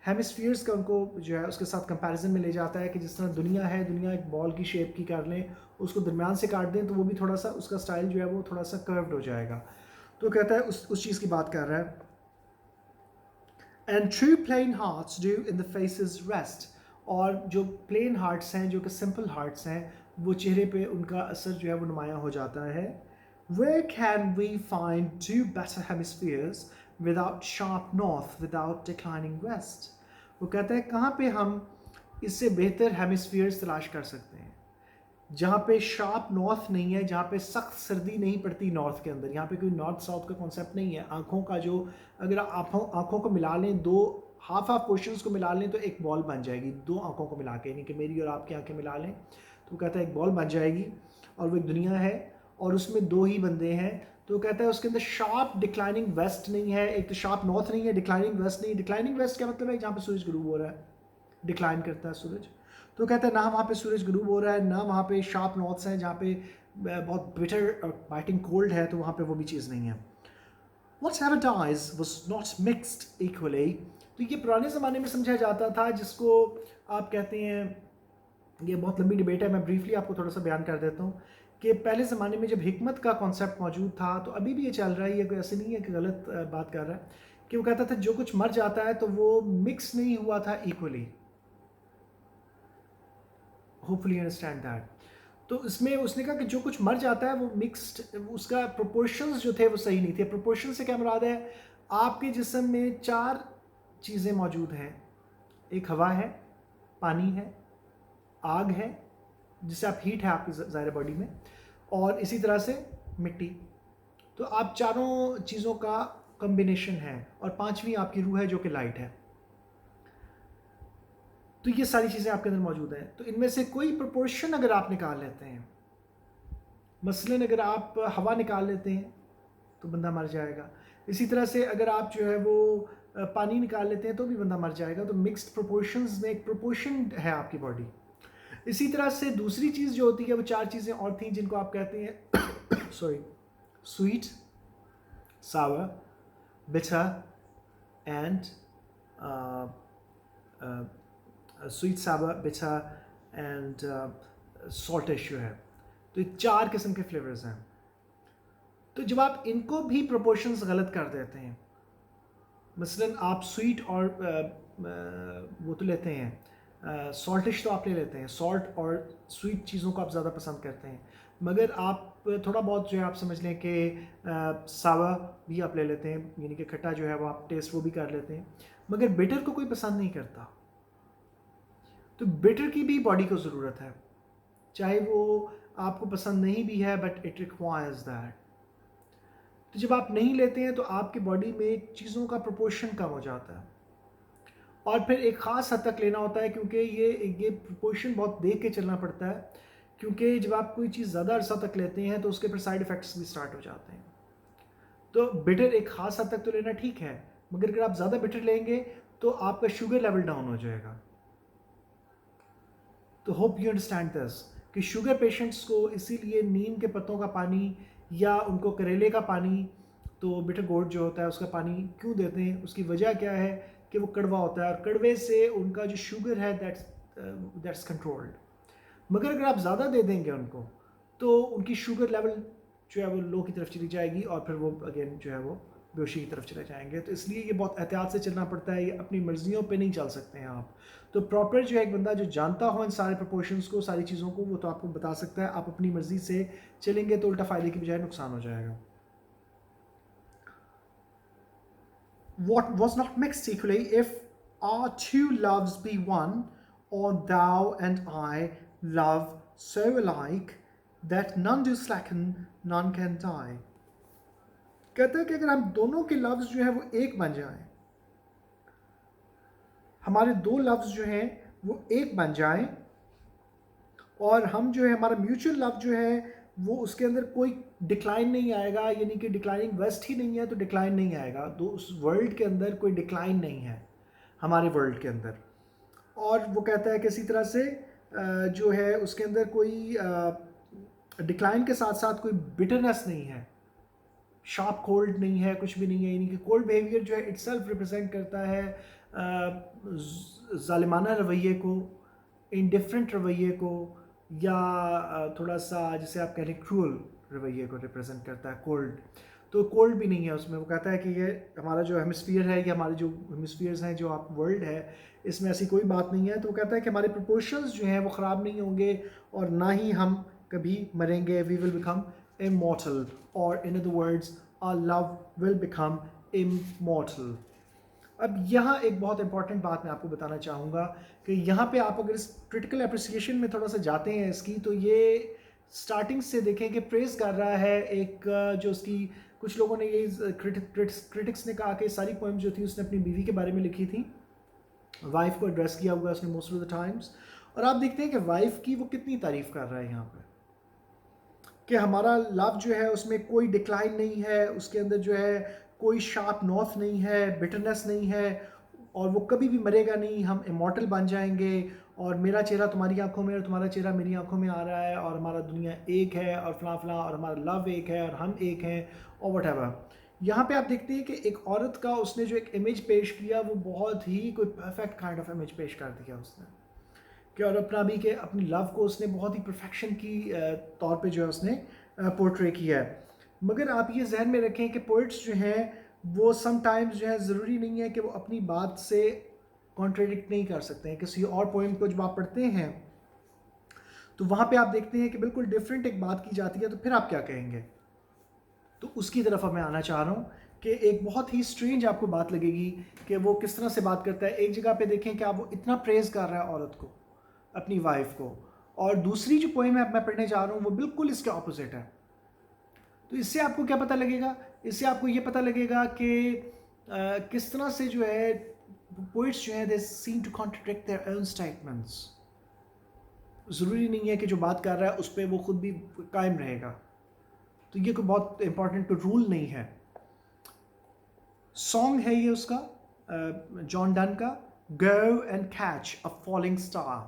हेमिस्फीयर्स का उनको जो है उसके साथ कंपैरिजन में ले जाता है कि जिस तरह दुनिया है, दुनिया एक बॉल की शेप की कर लें, उसको दरमियान से काट दें तो वो भी थोड़ा सा उसका स्टाइल जो है वो थोड़ा सा कर्व्ड हो जाएगा। तो कहता है उस चीज़ की बात कर रहा है। And true plain hearts do in the faces rest, और जो प्लेन हार्ट्स हैं, जो कि सिंपल हार्ट्स हैं, वो चेहरे पे उनका असर जो है वो नुमायाँ हो जाता है। Where can we find two better hemispheres without sharp north, without declining west? वो कहता है कहाँ पे हम इससे बेहतर हेमिस्फीयर्स तलाश कर सकते हैं, जहाँ पे शार्प नॉर्थ नहीं है, जहाँ पे सख्त सर्दी नहीं पड़ती नॉर्थ के अंदर। यहाँ पे कोई नॉर्थ साउथ का कॉन्सेप्ट नहीं है। आँखों का जो, अगर आप आँखों को मिला लें, दो हाफ पोर्शंस को मिला लें तो एक बॉल बन जाएगी, दो आँखों को मिला के, यानी कि मेरी और आपकी आँखें मिला लें तो कहता है एक बॉल बन जाएगी, और वो एक दुनिया है और उसमें दो ही बंदे हैं। तो कहता है उसके अंदर शार्प डिक्लाइनिंग वेस्ट नहीं है, एक तो शार्प नॉर्थ नहीं है, डिक्लाइनिंग वेस्ट नहीं। डिक्लाइनिंग वेस्ट क्या मतलब है? जहाँ पे सूरज गुरूब हो रहा है, डिक्लाइन करता है सूरज, तो कहता है ना वहाँ पे सूरज गरूब हो रहा है, ना वहाँ पे शार्प नॉर्थ्स हैं जहाँ पे बहुत बिटर और बाइटिंग कोल्ड है, तो वहाँ पे वो भी चीज़ नहीं है. Whatever dies was not mixed equally. तो ये पुराने ज़माने में समझा जाता था, जिसको आप कहते हैं, ये बहुत लंबी डिबेट है, मैं ब्रीफली आपको थोड़ा सा बयान कर देता हूँ कि पहले ज़माने में जब हिकमत का कॉन्सेप्ट मौजूद था, तो अभी भी ये चल रहा है, ये कोई ऐसे नहीं है कि गलत बात कर रहा है, कि वो कहता था जो कुछ मर जाता है तो वो मिक्स नहीं हुआ था इक्वली. Hopefully understand that. तो इसमें उसने कहा कि जो कुछ मर जाता है वो मिक्स्ड, उसका प्रोपोर्शंस जो थे वो सही नहीं थे. प्रोपोर्शन से क्या मुराद है, आपके जिस्म में 4 चीज़ें मौजूद हैं. एक हवा है, पानी है, आग है जिससे आप हीट है आपकी ज़ाहिर बॉडी में, और इसी तरह से मिट्टी. तो आप चारों चीज़ों का कम्बिनेशन है, और 5वीं आपकी रूह है जो कि लाइट है. तो ये सारी चीज़ें आपके अंदर मौजूद हैं. तो इनमें से कोई प्रोपोर्शन अगर आप निकाल लेते हैं, मसलन अगर आप हवा निकाल लेते हैं तो बंदा मर जाएगा. इसी तरह से अगर आप जो है वो पानी निकाल लेते हैं तो भी बंदा मर जाएगा. तो मिक्स्ड प्रोपोर्शंस में एक प्रोपोर्शन है आपकी बॉडी. इसी तरह से दूसरी चीज़ जो होती है वो 4 चीज़ें और थी जिनको आप कहते हैं sorry, sweet, Sawar, bitter and sweet, Sawar, bitter and सॉल्टिश जो है. तो ये 4 किस्म के फ्लेवर्स हैं. तो जब आप इनको भी प्रोपोर्शंस गलत कर देते हैं, मसलन आप स्वीट और वो तो लेते हैं, सॉल्टिश तो आप ले लेते हैं, सॉल्ट और स्वीट चीज़ों को आप ज़्यादा पसंद करते हैं, मगर आप थोड़ा बहुत जो है आप समझ लें कि सावा भी आप ले लेते हैं, यानी कि खट्टा जो है वो आप टेस्ट वो भी कर लेते हैं, मगर बिटर को कोई पसंद नहीं करता. तो बिटर की भी बॉडी को ज़रूरत है, चाहे वो आपको पसंद नहीं भी है, बट इट रिक्वायर्स दैट. तो जब आप नहीं लेते हैं तो आपकी बॉडी में चीज़ों का प्रोपोर्शन कम हो जाता है, और फिर एक ख़ास हद तक लेना होता है, क्योंकि ये प्रोपोर्शन बहुत देख के चलना पड़ता है, क्योंकि जब आप कोई चीज़ ज़्यादा अरसा तक लेते हैं तो उसके फिर साइड इफ़ेक्ट्स भी स्टार्ट हो जाते हैं. तो बिटर एक ख़ास हद तक तो लेना ठीक है, मगर अगर आप ज़्यादा बिटर लेंगे तो आपका शुगर लेवल डाउन हो जाएगा. तो होप यू अंडरस्टैंड दिस कि शुगर पेशेंट्स को इसीलिए नीम के पत्तों का पानी या उनको करेले का पानी, तो बिटर गोर्ड जो होता है उसका पानी क्यों देते हैं, उसकी वजह क्या है कि वो कड़वा होता है, और कड़वे से उनका जो शुगर है दैट्स कंट्रोल्ड. मगर अगर आप ज़्यादा दे देंगे उनको तो उनकी शुगर लेवल जो है वो लो की तरफ चली जाएगी, और फिर वो अगेन जो है वो बेहोशी की तरफ चले जाएंगे. तो इसलिए ये बहुत एहतियात से चलना पड़ता है, ये अपनी मर्जियों पे नहीं चल सकते हैं आप. तो प्रॉपर जो है एक बंदा जो जानता हो इन सारे प्रोपोर्शंस को, सारी चीज़ों को, वो तो आपको बता सकता है. आप अपनी मर्ज़ी से चलेंगे तो उल्टा फ़ायदे की बजाय नुकसान हो जाएगा. What was not mixed equally, if our two loves be one, or thou and I love so alike that none do slacken, none can die. कहता है कि अगर हम दोनों के लफ्ज़ जो है वो एक बन जाएं, हमारे 2 लफ्ज़ जो हैं वो एक बन जाएं, और हम जो है हमारा म्यूचुअल लव जो है वो उसके अंदर कोई डिक्लाइन नहीं आएगा, यानी कि डिक्लाइनिंग वेस्ट ही नहीं है तो डिक्लाइन नहीं आएगा. तो उस वर्ल्ड के अंदर कोई डिक्लाइन नहीं है हमारे वर्ल्ड के अंदर. और वो कहता है कि इसी तरह से जो है उसके अंदर कोई डिक्लाइन के साथ साथ कोई बिटरनेस नहीं है, शार्प कोल्ड नहीं है, कुछ भी नहीं है. यानी कि कोल्ड बिहेवियर जो है इटसेल्फ रिप्रेजेंट करता है ज़ालिमाना रवैये को, इनडिफरेंट रवैये को, या थोड़ा सा जिसे आप कह लें क्रूअल रवैये को रिप्रेजेंट करता है कोल्ड. तो कोल्ड भी नहीं है उसमें. वो कहता है कि ये हमारा जो हेमिस्फीयर है, ये हमारे जो हेमिस्फीयर्स हैं, जो आप वर्ल्ड है, इसमें ऐसी कोई बात नहीं है. तो वो कहता है कि हमारे प्रोपोर्शंस जो हैं वो ख़राब नहीं होंगे, और ना ही हम कभी मरेंगे. We will become immortal, or in other words our love will become immortal. अब यहाँ एक बहुत इंपॉर्टेंट बात मैं आपको बताना चाहूँगा कि यहाँ पे आप अगर इस क्रिटिकल एप्रिसिएशन में थोड़ा सा जाते हैं इसकी, तो ये स्टार्टिंग से देखें कि प्रेज़ कर रहा है एक जो उसकी, कुछ लोगों ने ये क्रिटिक्स ने कहा कि सारी पोएम जो थी उसने अपनी बीवी के बारे में लिखी थी, वाइफ को एड्रेस किया हुआ उसने मोस्ट ऑफ द टाइम्स. और आप देखते हैं कि वाइफ की वो कितनी तारीफ़ कर रहा है यहाँ पर, कि हमारा लव जो है उसमें कोई डिक्लाइन नहीं है, उसके अंदर जो है कोई शार्प नॉर्थ नहीं है, बिटरनेस नहीं है, اور وہ کبھی بھی مرے گا نہیں, ہم امورٹل بن جائیں گے, اور میرا چہرہ تمہاری آنکھوں میں اور تمہارا چہرہ میری آنکھوں میں آ رہا ہے, اور ہمارا دنیا ایک ہے, اور فلاں فلاں, اور ہمارا لو ایک ہے, اور ہم ایک ہیں, اور وٹ ایور. یہاں پہ آپ دیکھتے ہیں کہ ایک عورت کا اس نے جو ایک امیج پیش کیا وہ بہت ہی کوئی پرفیکٹ کائنڈ آف امیج پیش کر دیا اس نے, کہ اور اپنا بھی کہ اپنی لو کو اس نے بہت ہی پرفیکشن کی طور پہ جو ہے اس نے پورٹری کیا ہے. مگر آپ یہ ذہن میں رکھیں کہ پوئٹس جو ہیں وہ سم ٹائمز جو ہے ضروری نہیں ہے کہ وہ اپنی بات سے کانٹریڈکٹ نہیں کر سکتے ہیں. کسی اور پوئم کو جب آپ پڑھتے ہیں تو وہاں پہ آپ دیکھتے ہیں کہ بالکل ڈفرینٹ ایک بات کی جاتی ہے, تو پھر آپ کیا کہیں گے؟ تو اس کی طرف میں آنا چاہ رہا ہوں کہ ایک بہت ہی اسٹرینج آپ کو بات لگے گی کہ وہ کس طرح سے بات کرتا ہے. ایک جگہ پہ دیکھیں کہ آپ وہ اتنا پریز کر رہا ہے عورت کو, اپنی وائف کو, اور دوسری جو پوئم ہے میں پڑھنے جا رہا ہوں وہ بالکل اس کے اپوزٹ ہے. تو اس سے آپ کو کیا پتہ لگے گا؟ اس سے آپ کو یہ پتہ لگے گا کہ کس طرح سے جو ہے پوئٹس جو ہیں دے same to contradict their own statements. ضروری نہیں ہے کہ جو بات کر رہا ہے اس پہ وہ خود بھی قائم رہے گا. تو یہ کوئی بہت امپورٹنٹ کوئی رول نہیں ہے. سانگ ہے یہ اس کا, جان ڈن کا, go and catch a falling star.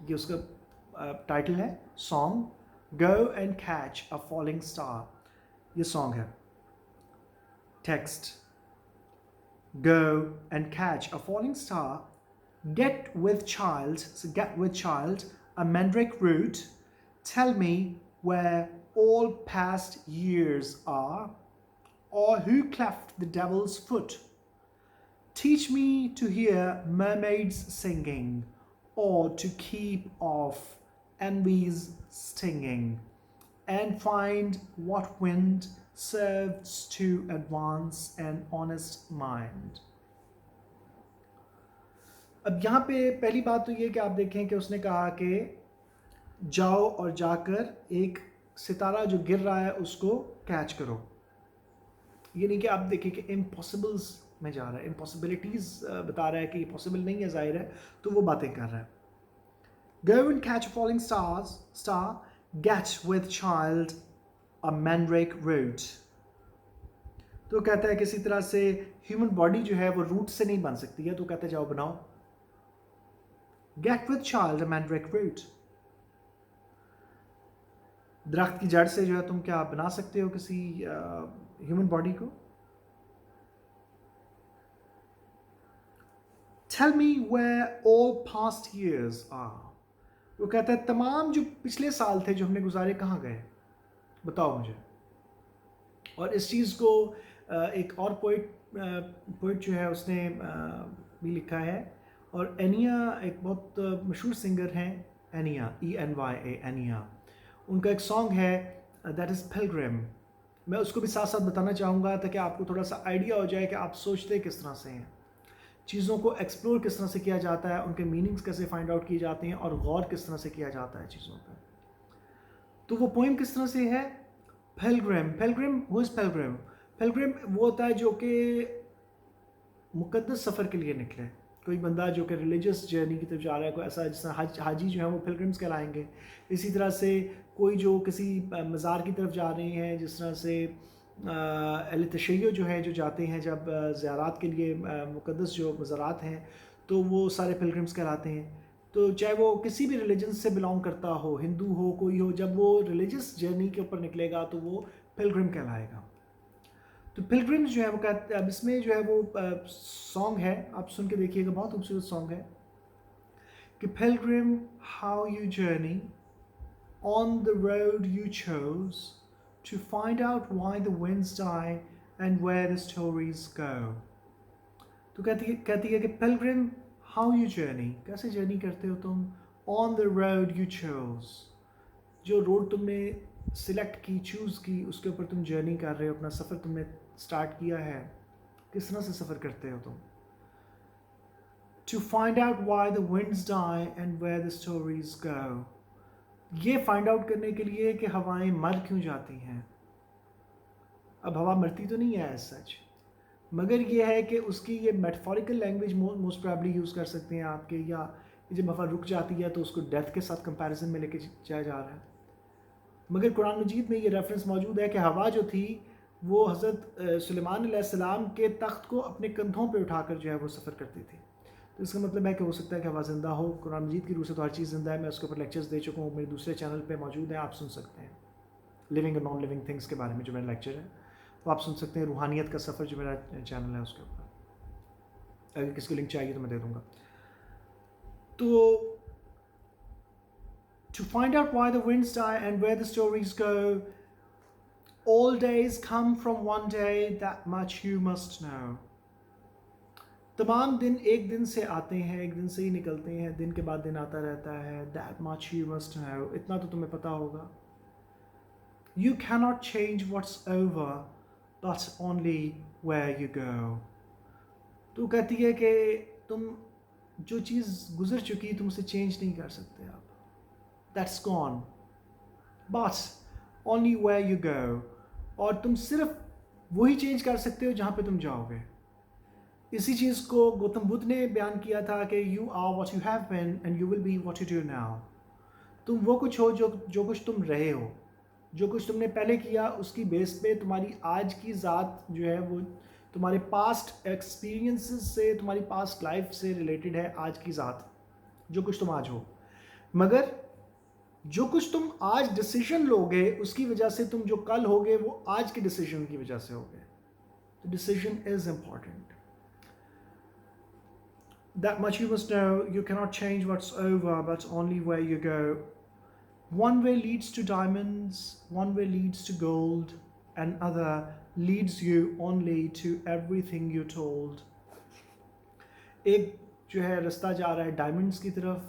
یہ اس کا ٹائٹل ہے song, go and catch a falling star. یہ سانگ ہے. Text, go and catch a falling star, get with child a mandrake root, tell me where all past years are, or who cleft the devil's foot, teach me to hear mermaids singing, or to keep off envy's stinging, and find what wind serves to advance an honest mind. اب یہاں پہ پہلی بات تو یہ کہ آپ دیکھیں کہ اس نے کہا کہ جاؤ اور جا کر ایک ستارہ جو گر رہا ہے اس کو کیچ کرو. یہ نہیں کہ آپ دیکھیں کہ امپاسبلز میں جا رہا ہے, امپاسبلٹیز بتا رہا ہے کہ یہ پاسبل نہیں ہے, ظاہر ہے, تو وہ باتیں کر رہا ہے. Go and catch a falling star, get with child a mandrake root. تو کہتا ہے کسی طرح سے ہیومن باڈی جو ہے وہ روٹ سے نہیں بن سکتی ہے, تو کہتا ہے جاؤ بناؤ. Get with child a mandrake root. درخت کی جڑ سے جو ہے تم کیا بنا سکتے ہو کسی ہیومن باڈی کو؟ Tell me where all past years are. وہ کہتا ہے تمام جو پچھلے سال تھے جو ہم نے گزارے کہاں گئے, بتاؤ مجھے. اور اس چیز کو ایک اور پوئٹ جو ہے اس نے بھی لکھا ہے, اور اینیا ایک بہت مشہور سنگر ہیں, اینیا, ENYA, اینیا. ان کا ایک سانگ ہے دیٹ از پلگرم. میں اس کو بھی ساتھ ساتھ بتانا چاہوں گا تاکہ آپ کو تھوڑا سا آئیڈیا ہو جائے کہ آپ سوچتے کس طرح سے ہیں, چیزوں کو ایکسپلور کس طرح سے کیا جاتا ہے, ان کے میننگز کیسے فائنڈ آؤٹ کیے جاتے ہیں, اور غور کس طرح سے کیا جاتا ہے چیزوں پہ. تو وہ پوئم کس طرح سے ہے؟ Pilgrim. who is pilgrim? Pilgrim وہ ہوتا ہے جو کہ مقدس سفر کے لیے نکلے. کوئی بندہ جو کہ ریلیجس جرنی کی طرف جا رہا ہے, کوئی ایسا جس طرح حاجی جو ہیں وہ پلگرمس کہلائیں گے. اسی طرح سے کوئی جو کسی مزار کی طرف جا رہے ہیں, جس طرح سے اہل تشیع جو ہے جو جاتے ہیں جب زیارات کے لیے مقدس جو مزارات ہیں, تو وہ سارے پلگرمس کہلاتے ہیں. تو چاہے وہ کسی بھی ریلیجن سے بلانگ کرتا ہو, ہندو ہو, کوئی ہو, جب وہ ریلیجس جرنی کے اوپر نکلے گا تو وہ پلگرم کہلائے گا. تو پلگرمز جو ہے وہ کہتے ہیں, اب اس میں جو ہے وہ سانگ ہے, آپ سن کے دیکھیے گا, بہت خوبصورت سانگ ہے کہ pilgrim how you journey on the road you choose to find out why the winds die and where the stories گو. تو کہتی ہے کہ پلگرم ہاؤ یو جرنی, کیسے جرنی کرتے ہو تم, آن دا روڈ یو چوز, جو روڈ تم نے سلیکٹ کی, چوز کی, اس کے اوپر تم جرنی کر رہے ہو, اپنا سفر تم نے سٹارٹ کیا ہے, کس طرح سے سفر کرتے ہو تم. To find out why the winds die and where the stories گو. یہ فائنڈ آؤٹ کرنے کے لیے کہ ہوائیں مر کیوں جاتی ہیں. اب ہوا مرتی تو نہیں ہے ایز سچ, مگر یہ ہے کہ اس کی یہ metaphorical language most probably use کر سکتے ہیں آپ کے, یا جب ہوا رک جاتی ہے تو اس کو ڈیتھ کے ساتھ کمپیریزن میں لے کے جایا جا رہا ہے. مگر قرآن مجید میں یہ ریفرنس موجود ہے کہ ہوا جو تھی وہ حضرت سلیمان علیہ السلام کے تخت کو اپنے کندھوں پہ اٹھا کر جو ہے وہ سفر کرتی تھی. تو اس کا مطلب ہے کہ ہو سکتا ہے کہ ہوا زندہ ہو. قرآن مجید کی روح سے تو ہر چیز زندہ ہے. میں اس کے اوپر لیکچرز دے چکا ہوں, میرے دوسرے چینل پہ موجود ہیں, آپ سن سکتے ہیں. لیونگ اور نان لیونگ تھنگس کے بارے میں جو میرا لیکچر ہے وہ آپ سن سکتے ہیں. روحانیت کا سفر جو میرا چینل ہے اس کے اوپر, اگر کسی کو لنک چاہیے تو میں دے دوں گا. تو to find out why the winds die and where the stories go, all days come from one day, that much you must know. تمام دن ایک دن سے آتے ہیں, ایک دن سے ہی نکلتے ہیں, دن کے بعد دن آتا رہتا ہے. That much you must know. اتنا تو تمہیں پتا ہوگا. You cannot change what's over, but only where you go. تو کہتی ہے کہ تم جو چیز گزر چکی تم اسے چینج نہیں کر سکتے آپ. That's gone. But only where you go. اور تم صرف وہی چینج کر سکتے ہو جہاں پہ تم جاؤ گے. اسی چیز کو گوتم بدھ نے بیان کیا تھا کہ you are what you have been and you will be what you do now. تم وہ کچھ ہو جو کچھ تم رہے ہو. جو کچھ تم نے پہلے کیا اس کی بیس پہ تمہاری آج کی ذات جو ہے وہ تمہارے پاسٹ ایکسپیرینسز سے, تمہاری پاسٹ لائف سے ریلیٹڈ ہے آج کی ذات, جو کچھ تم آج ہو. مگر جو کچھ تم آج ڈیسیژن لو گے اس کی وجہ سے تم جو کل ہوگے وہ آج کے ڈیسیژن کی وجہ سے ہوگے. تو decision is important. That much you must know. You cannot change what's over, but only where you go. One way leads to diamonds, one way leads to gold, and other leads you only to everything you're told. ایک جو ہے رستہ جا رہا ہے diamonds کی طرف,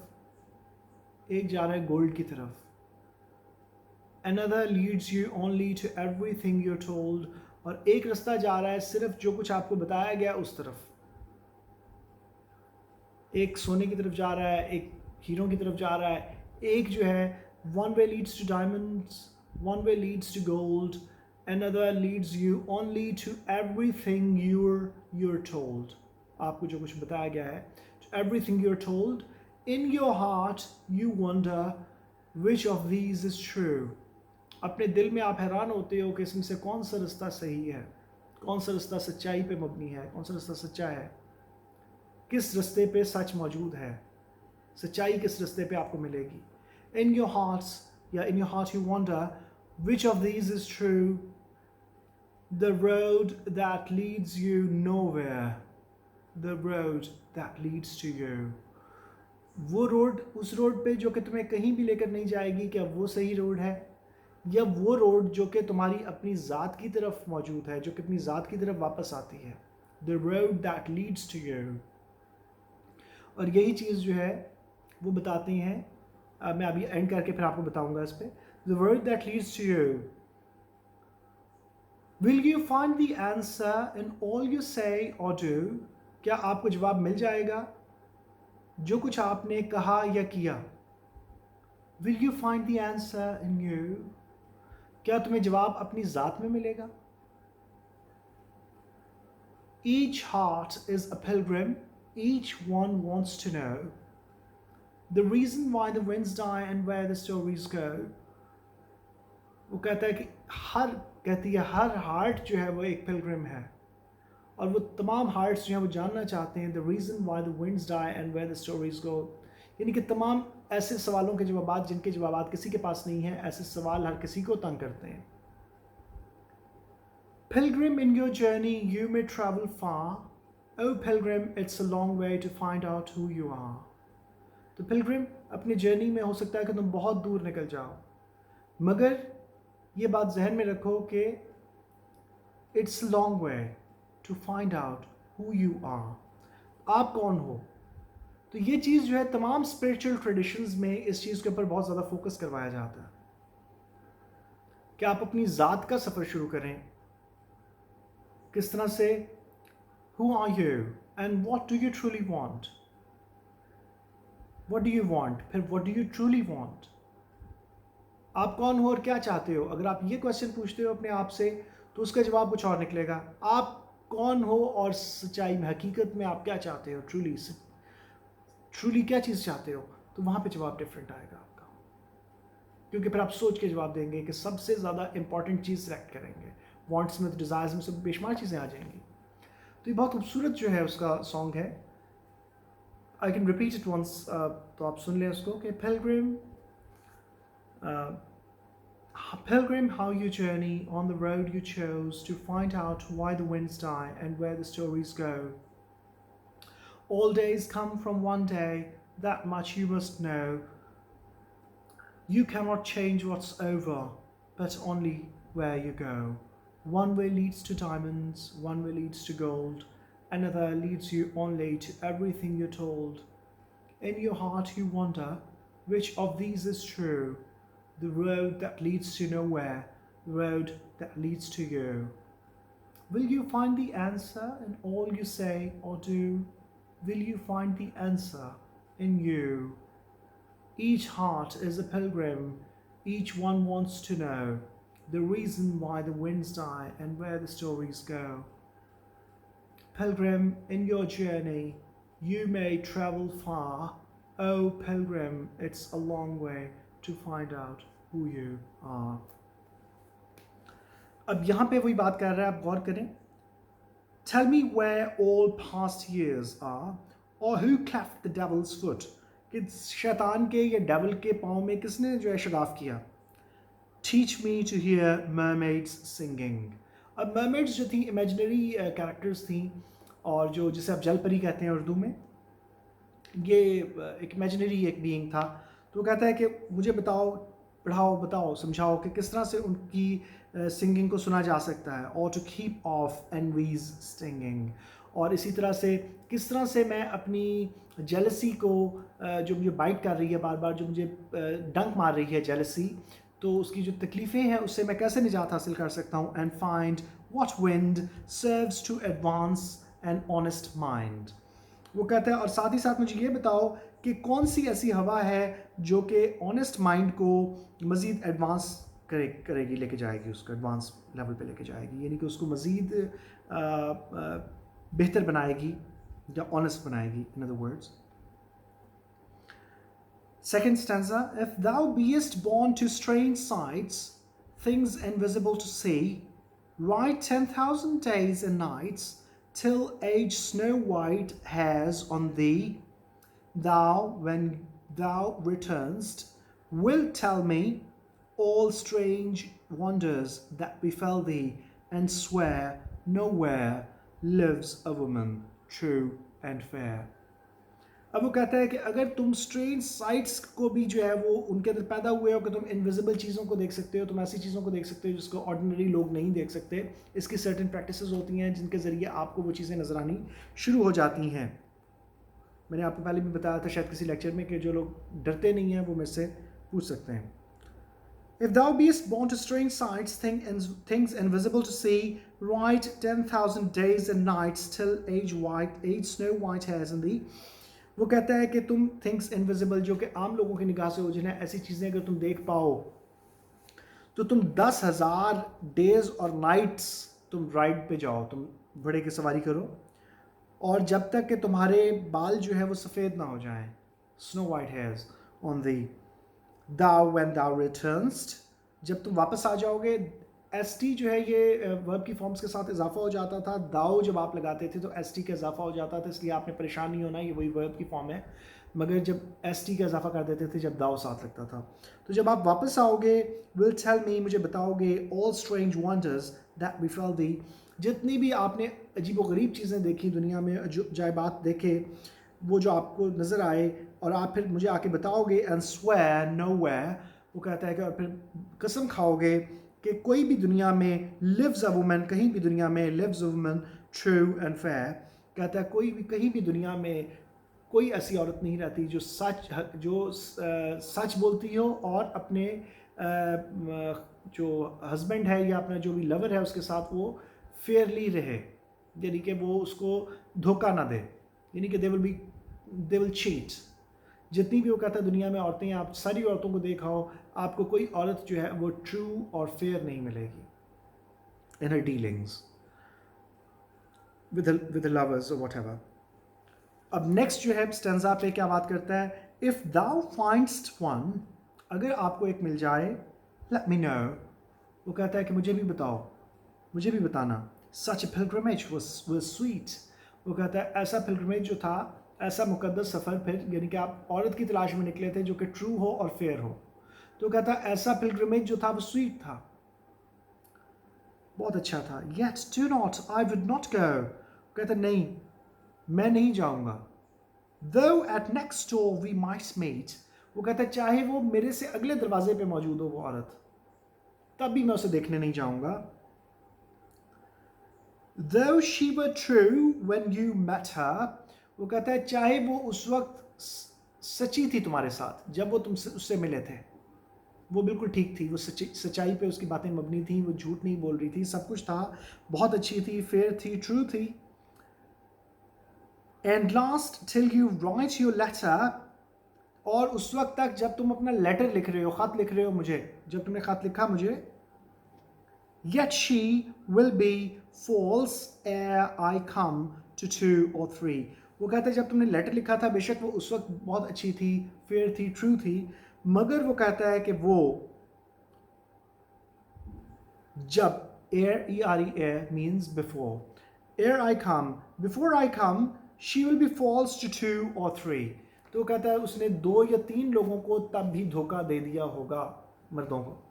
ایک جا رہا ہے گولڈ کی طرف. Another leads you only to everything you're told. اور ایک رستہ جا رہا ہے صرف جو کچھ آپ کو بتایا گیا اس طرف. ایک سونے کی طرف جا رہا ہے, ایک ہیروں کی طرف جا رہا ہے. ایک جو ہے one way leads to diamonds, one way leads to gold, another leads you only to everything you're told. آپ کو جو کچھ بتایا گیا ہے, to everything you're told. In your heart you wonder which of these is true. اپنے دل میں آپ حیران ہوتے ہو کہ اس میں سے کون سا رستہ صحیح ہے, کون سا رستہ سچائی پہ مبنی ہے, کون سا رستہ سچا ہے, کس رستے پہ سچ موجود ہے, سچائی کس رستے پہ آپ کو ملے گی. In your heart you wonder which of these is true. The road that leads you nowhere, the road that leads to you. وہ روڈ, اس روڈ پہ جو کہ تمہیں کہیں بھی لے کر نہیں جائے گی, کیا وہ صحیح روڈ ہے, یا وہ روڈ جو کہ تمہاری اپنی ذات کی طرف موجود ہے, جو کہ اپنی ذات کی طرف واپس آتی ہے. The road that leads to you. اور یہی چیز جو ہے وہ بتاتی ہیں, میں ابھی اینڈ کر کے پھر آپ کو بتاؤں گا اس پہ. The road that leads to you. Will you find the answer in all you say or do? کیا آپ کو جواب مل جائے گا جو کچھ آپ نے کہا یا کیا. Will you find the answer in you? کیا تمہیں جواب اپنی ذات میں ملے گا. Each heart is a pilgrim. Each one wants to know the reason why the winds die and where the stories go. وہ کہتا ہے کہ کہتی ہے ہر ہارٹ جو ہے وہ ایک پلگرم ہے, اور وہ تمام ہارٹس جو ہیں وہ جاننا چاہتے ہیں the reason why the winds die and where the stories go. یعنی کہ تمام ایسے سوالوں کے جوابات جن کے جوابات کسی کے پاس نہیں ہیں, ایسے سوال ہر کسی کو تنگ کرتے ہیں. Pilgrim, in your journey you may travel far. Oh pilgrim, it's a long way to find out who you are. تو pilgrim اپنی جرنی میں ہو سکتا ہے کہ تم بہت دور نکل جاؤ, مگر یہ بات ذہن میں رکھو کہ it's a long way to find out who you are. آپ کون ہو. تو یہ چیز جو ہے تمام اسپریچول ٹریڈیشنز میں اس چیز کے اوپر بہت زیادہ فوکس کروایا جاتا ہے کہ آپ اپنی ذات کا سفر شروع کریں. کس طرح سے who are you and what do you truly want. What do you want, پھر what do you truly want. آپ کون ہو اور کیا چاہتے ہو. اگر آپ یہ کویشچن پوچھتے ہو اپنے آپ سے تو اس کا جواب کچھ اور نکلے گا. آپ کون ہو اور سچائی میں حقیقت میں آپ کیا چاہتے ہو, ٹرولی کیا چیز چاہتے ہو, تو وہاں پہ جواب ڈفرینٹ آئے گا آپ کا, کیونکہ پھر آپ سوچ کے جواب دیں گے کہ سب سے زیادہ امپورٹنٹ چیز سلیکٹ کریں گے. वांट्स में, डिज़ायर्स में, सब बेशुमार चीज़ें आ जाएंगी। तो ये बहुत खूबसूरत जो है उसका सॉन्ग है। I can repeat it once, तो आप सुन लें उसको कि Pilgrim, how you journey on the road you chose to find out why the winds die and where the stories go. All days come from one day, that much you must know. You cannot change what's over, but only where you go. One way leads to diamonds, one way leads to gold, another leads you only to everything you're told. In your heart you wonder, which of these is true? The road that leads to nowhere, the road that leads to you. Will you find the answer in all you say or do? Will you find the answer in you? Each heart is a pilgrim, each one wants to know the reason why the winds die and where the stories go. Pilgrim, in your journey, you may travel far. Oh, pilgrim, it's a long way to find out who you are. अब यहाँ पे वही बात कर रहा है, आप गौर करें. Tell me where all past years are, or who cleft the devil's foot. कि शैतान के या डेविल के पाँव में किसने जो है शगाफ किया. Teach me to hear mermaids singing. अब mermaids जो थी imaginary characters थी, और जो जिसे आप जल परी कहते हैं उर्दू में, ये एक imaginary एक being था. तो वो कहता है कि मुझे बताओ, पढ़ाओ, बताओ, समझाओ कि किस तरह से उनकी सिंगिंग को सुना जा सकता है. और to keep off envy's stinging, और इसी तरह से किस तरह से मैं अपनी जेलसी को जो मुझे बाइट कर रही है बार बार, जो मुझे डंक मार रही है जेलसी, तो उसकी जो तकलीफ़ें हैं उससे मैं कैसे निजात हासिल कर सकता हूँ. And find what wind serves to advance an honest mind. वो कहता है और साथ ही साथ मुझे ये बताओ कि कौन सी ऐसी हवा है जो कि ऑनेस्ट माइंड को मज़ीद एडवांस करेगी, लेके जाएगी, उसको एडवांस लेवल पे लेके जाएगी, यानी कि उसको मज़ीद बेहतर बनाएगी या ऑनेस्ट बनाएगी. इन other words, second stanza, if thou beest born to strange sights, things invisible to see, ride 10,000 days and nights till age snow white hairs on thee. Thou, when thou returnest, wilt tell me all strange wonders that befell thee, and swear nowhere lives a woman true and fair. अब वो कहता है कि अगर तुम strange sites को भी जो है वो उनके अंदर पैदा हुए हो कि तुम इनविजिबल चीज़ों को देख सकते हो, तुम ऐसी चीज़ों को देख सकते हो जिसको ऑर्डिनरी लोग नहीं देख सकते. इसकी सर्टेन प्रैक्टिसेस होती हैं जिनके ज़रिए आपको वो चीज़ें नज़र आनी शुरू हो जाती हैं. मैंने आपको पहले भी बताया था शायद किसी लेक्चर में कि जो लोग डरते नहीं हैं वो मेरे से पूछ सकते हैं. If thou beest born to strange sights, things invisible to see, ride 10,000 days and nights till age snow white hairs in thee. वो कहता है कि तुम थिंग्स इनविजिबल, जो कि आम लोगों की निगाह से ओझल हैं, ऐसी चीज़ें अगर तुम देख पाओ तो तुम 10,000 डेज और नाइट्स तुम राइड पे जाओ, तुम घोड़े की सवारी करो, और जब तक कि तुम्हारे बाल जो है वो सफ़ेद ना हो जाएं. Snow white hairs on the. Thou, when thou returnest, जब तुम वापस आ जाओगे. एस टी जो है ये वर्ब की फॉर्म्स के साथ इजाफा हो जाता था. दाओ जब आप लगाते थे तो एस टी का इजाफा हो जाता था, इसलिए आपने परेशान नहीं होना, ये वही वर्ब की फॉर्म है. मगर जब एस टी का इजाफा कर देते थे जब दाओ साथ लगता था. तो जब आप वापस आओगे, विल टेल मी, मुझे बताओगे, ऑल स्ट्रेंज वंडर्स दैट बिफेल दी, जितनी भी आपने अजीब व गरीब चीज़ें देखी दुनिया में, अजायबात देखे, वो जो आपको नज़र आए, और आप फिर मुझे आके बताओगे. एंड स्वेयर नोवेयर, वो कहता है कि और फिर कसम खाओगे कि कोई भी दुनिया में लिव्स अ वुमन, कहीं भी दुनिया में lives a woman true and fair. कहता है कोई भी कहीं भी दुनिया में कोई ऐसी औरत नहीं रहती जो सच बोलती हो और अपने जो हस्बैंड है या अपना जो भी लवर है उसके साथ वो फेयरली रहे, यानी कि वो उसको धोखा ना दे, यानी कि दे विल चीट. जितनी भी वो कहता है दुनिया में औरतें, आप सारी औरतों को देखा हो, आपको कोई औरत जो है वो ट्रू और फेयर नहीं मिलेगी इन हर डीलिंग्स विद लवर्स और व्हाटएवर. अब नेक्स्ट जो है स्टेंजा पे क्या बात करता है. इफ दाउ फाइंडस्ट वन, अगर आपको एक मिल जाए, लेट मी नो, वो कहता है कि मुझे भी बताओ, मुझे भी बताना. Such a pilgrimage was sweet. वो कहता है ऐसा pilgrimage जो था, ऐसा मुकद्दस सफ़र, फिर यानी कि आप औरत की तलाश में निकले थे जो कि ट्रू हो और फेयर हो. तो कहता है ऐसा pilgrimage जो था वो स्वीट था, बहुत अच्छा था. Yet do not, I would not go. कहता नहीं, मैं नहीं जाऊंगा. Though at next door we might meet. वो कहता है चाहे वो मेरे से अगले दरवाजे पे मौजूद हो वो औरत, तब भी मैं उसे देखने नहीं जाऊंगा. Though she were true when you met her. वो कहता है चाहे वो उस वक्त सच्ची थी तुम्हारे साथ, जब वो तुमसे उससे मिले थे, वो बिल्कुल ठीक थी, वो सच्चाई पे उसकी बातें मबनी थी, वो झूठ नहीं बोल रही थी, सब कुछ था, बहुत अच्छी थी, फेयर थी, ट्रू थी. And last till you write your letter. और उस वक्त तक जब तुम अपना लेटर लिख रहे हो, ख़त लिख रहे हो मुझे, जब तुमने ख़त लिखा मुझे. Yet she will be false ere I come to 2 or 3. वो कहता है जब तुमने लेटर लिखा था बेशक वो उस वक्त बहुत अच्छी थी, फेयर थी, ट्रू थी, मगर वो कहता है कि वो जब ere, E-R-E-A means before, ere I come, before I come, she will be false to 2 or 3. तो कहता है उसने 2 या 3 लोगों को तब भी धोखा दे दिया होगा, मर्दों को.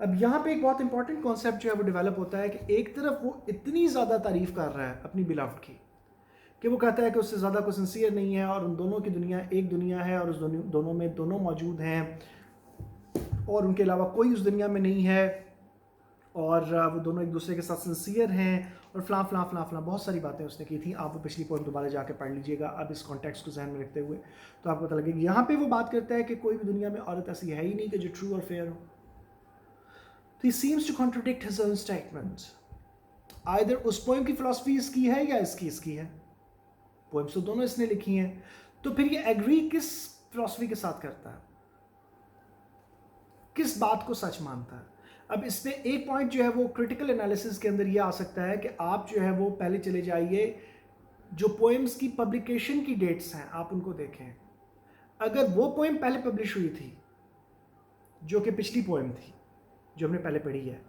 अब यहाँ पे एक बहुत इंपॉर्टेंट कॉन्सेप्ट जो है वो डेवलप होता है कि एक तरफ वो इतनी ज़्यादा तारीफ़ कर रहा है अपनी बिलव्ड की कि वो कहता है कि उससे ज़्यादा कोई सिंसियर नहीं है और उन दोनों की दुनिया एक दुनिया है और उस दोनों में दोनों मौजूद हैं और उनके अलावा कोई उस दुनिया में नहीं है और वो दोनों एक दूसरे के साथ सिंसियर हैं और फलां बहुत सारी बातें उसने की थी. आप वो पिछली पॉइंट दोबारा जाके पढ़ लीजिएगा अब इस कॉन्टेक्स्ट को ध्यान में रखते हुए, तो आपको पता लगेगा. यहाँ पे वो बात करता है कि कोई भी दुनिया में औरत ऐसी है ही नहीं कि जो ट्रू और फेयर हो. तो he seems to contradict his own statement. Either उस पोएम की फिलॉसफी इसकी है या इसकी है. पोएम्स तो दोनों इसने लिखी हैं, तो फिर ये एग्री किस फिलॉसफी के साथ करता है, किस बात को सच मानता है. अब इसमें एक पॉइंट जो है वो क्रिटिकल एनालिसिस के अंदर ये आ सकता है कि आप जो है वो पहले चले जाइए, जो पोएम्स की पब्लिकेशन की डेट्स हैं आप उनको देखें. अगर वो पोएम पहले पब्लिश हुई थी, जो कि पिछली पोएम थी जो हमने पहले पढ़ी है,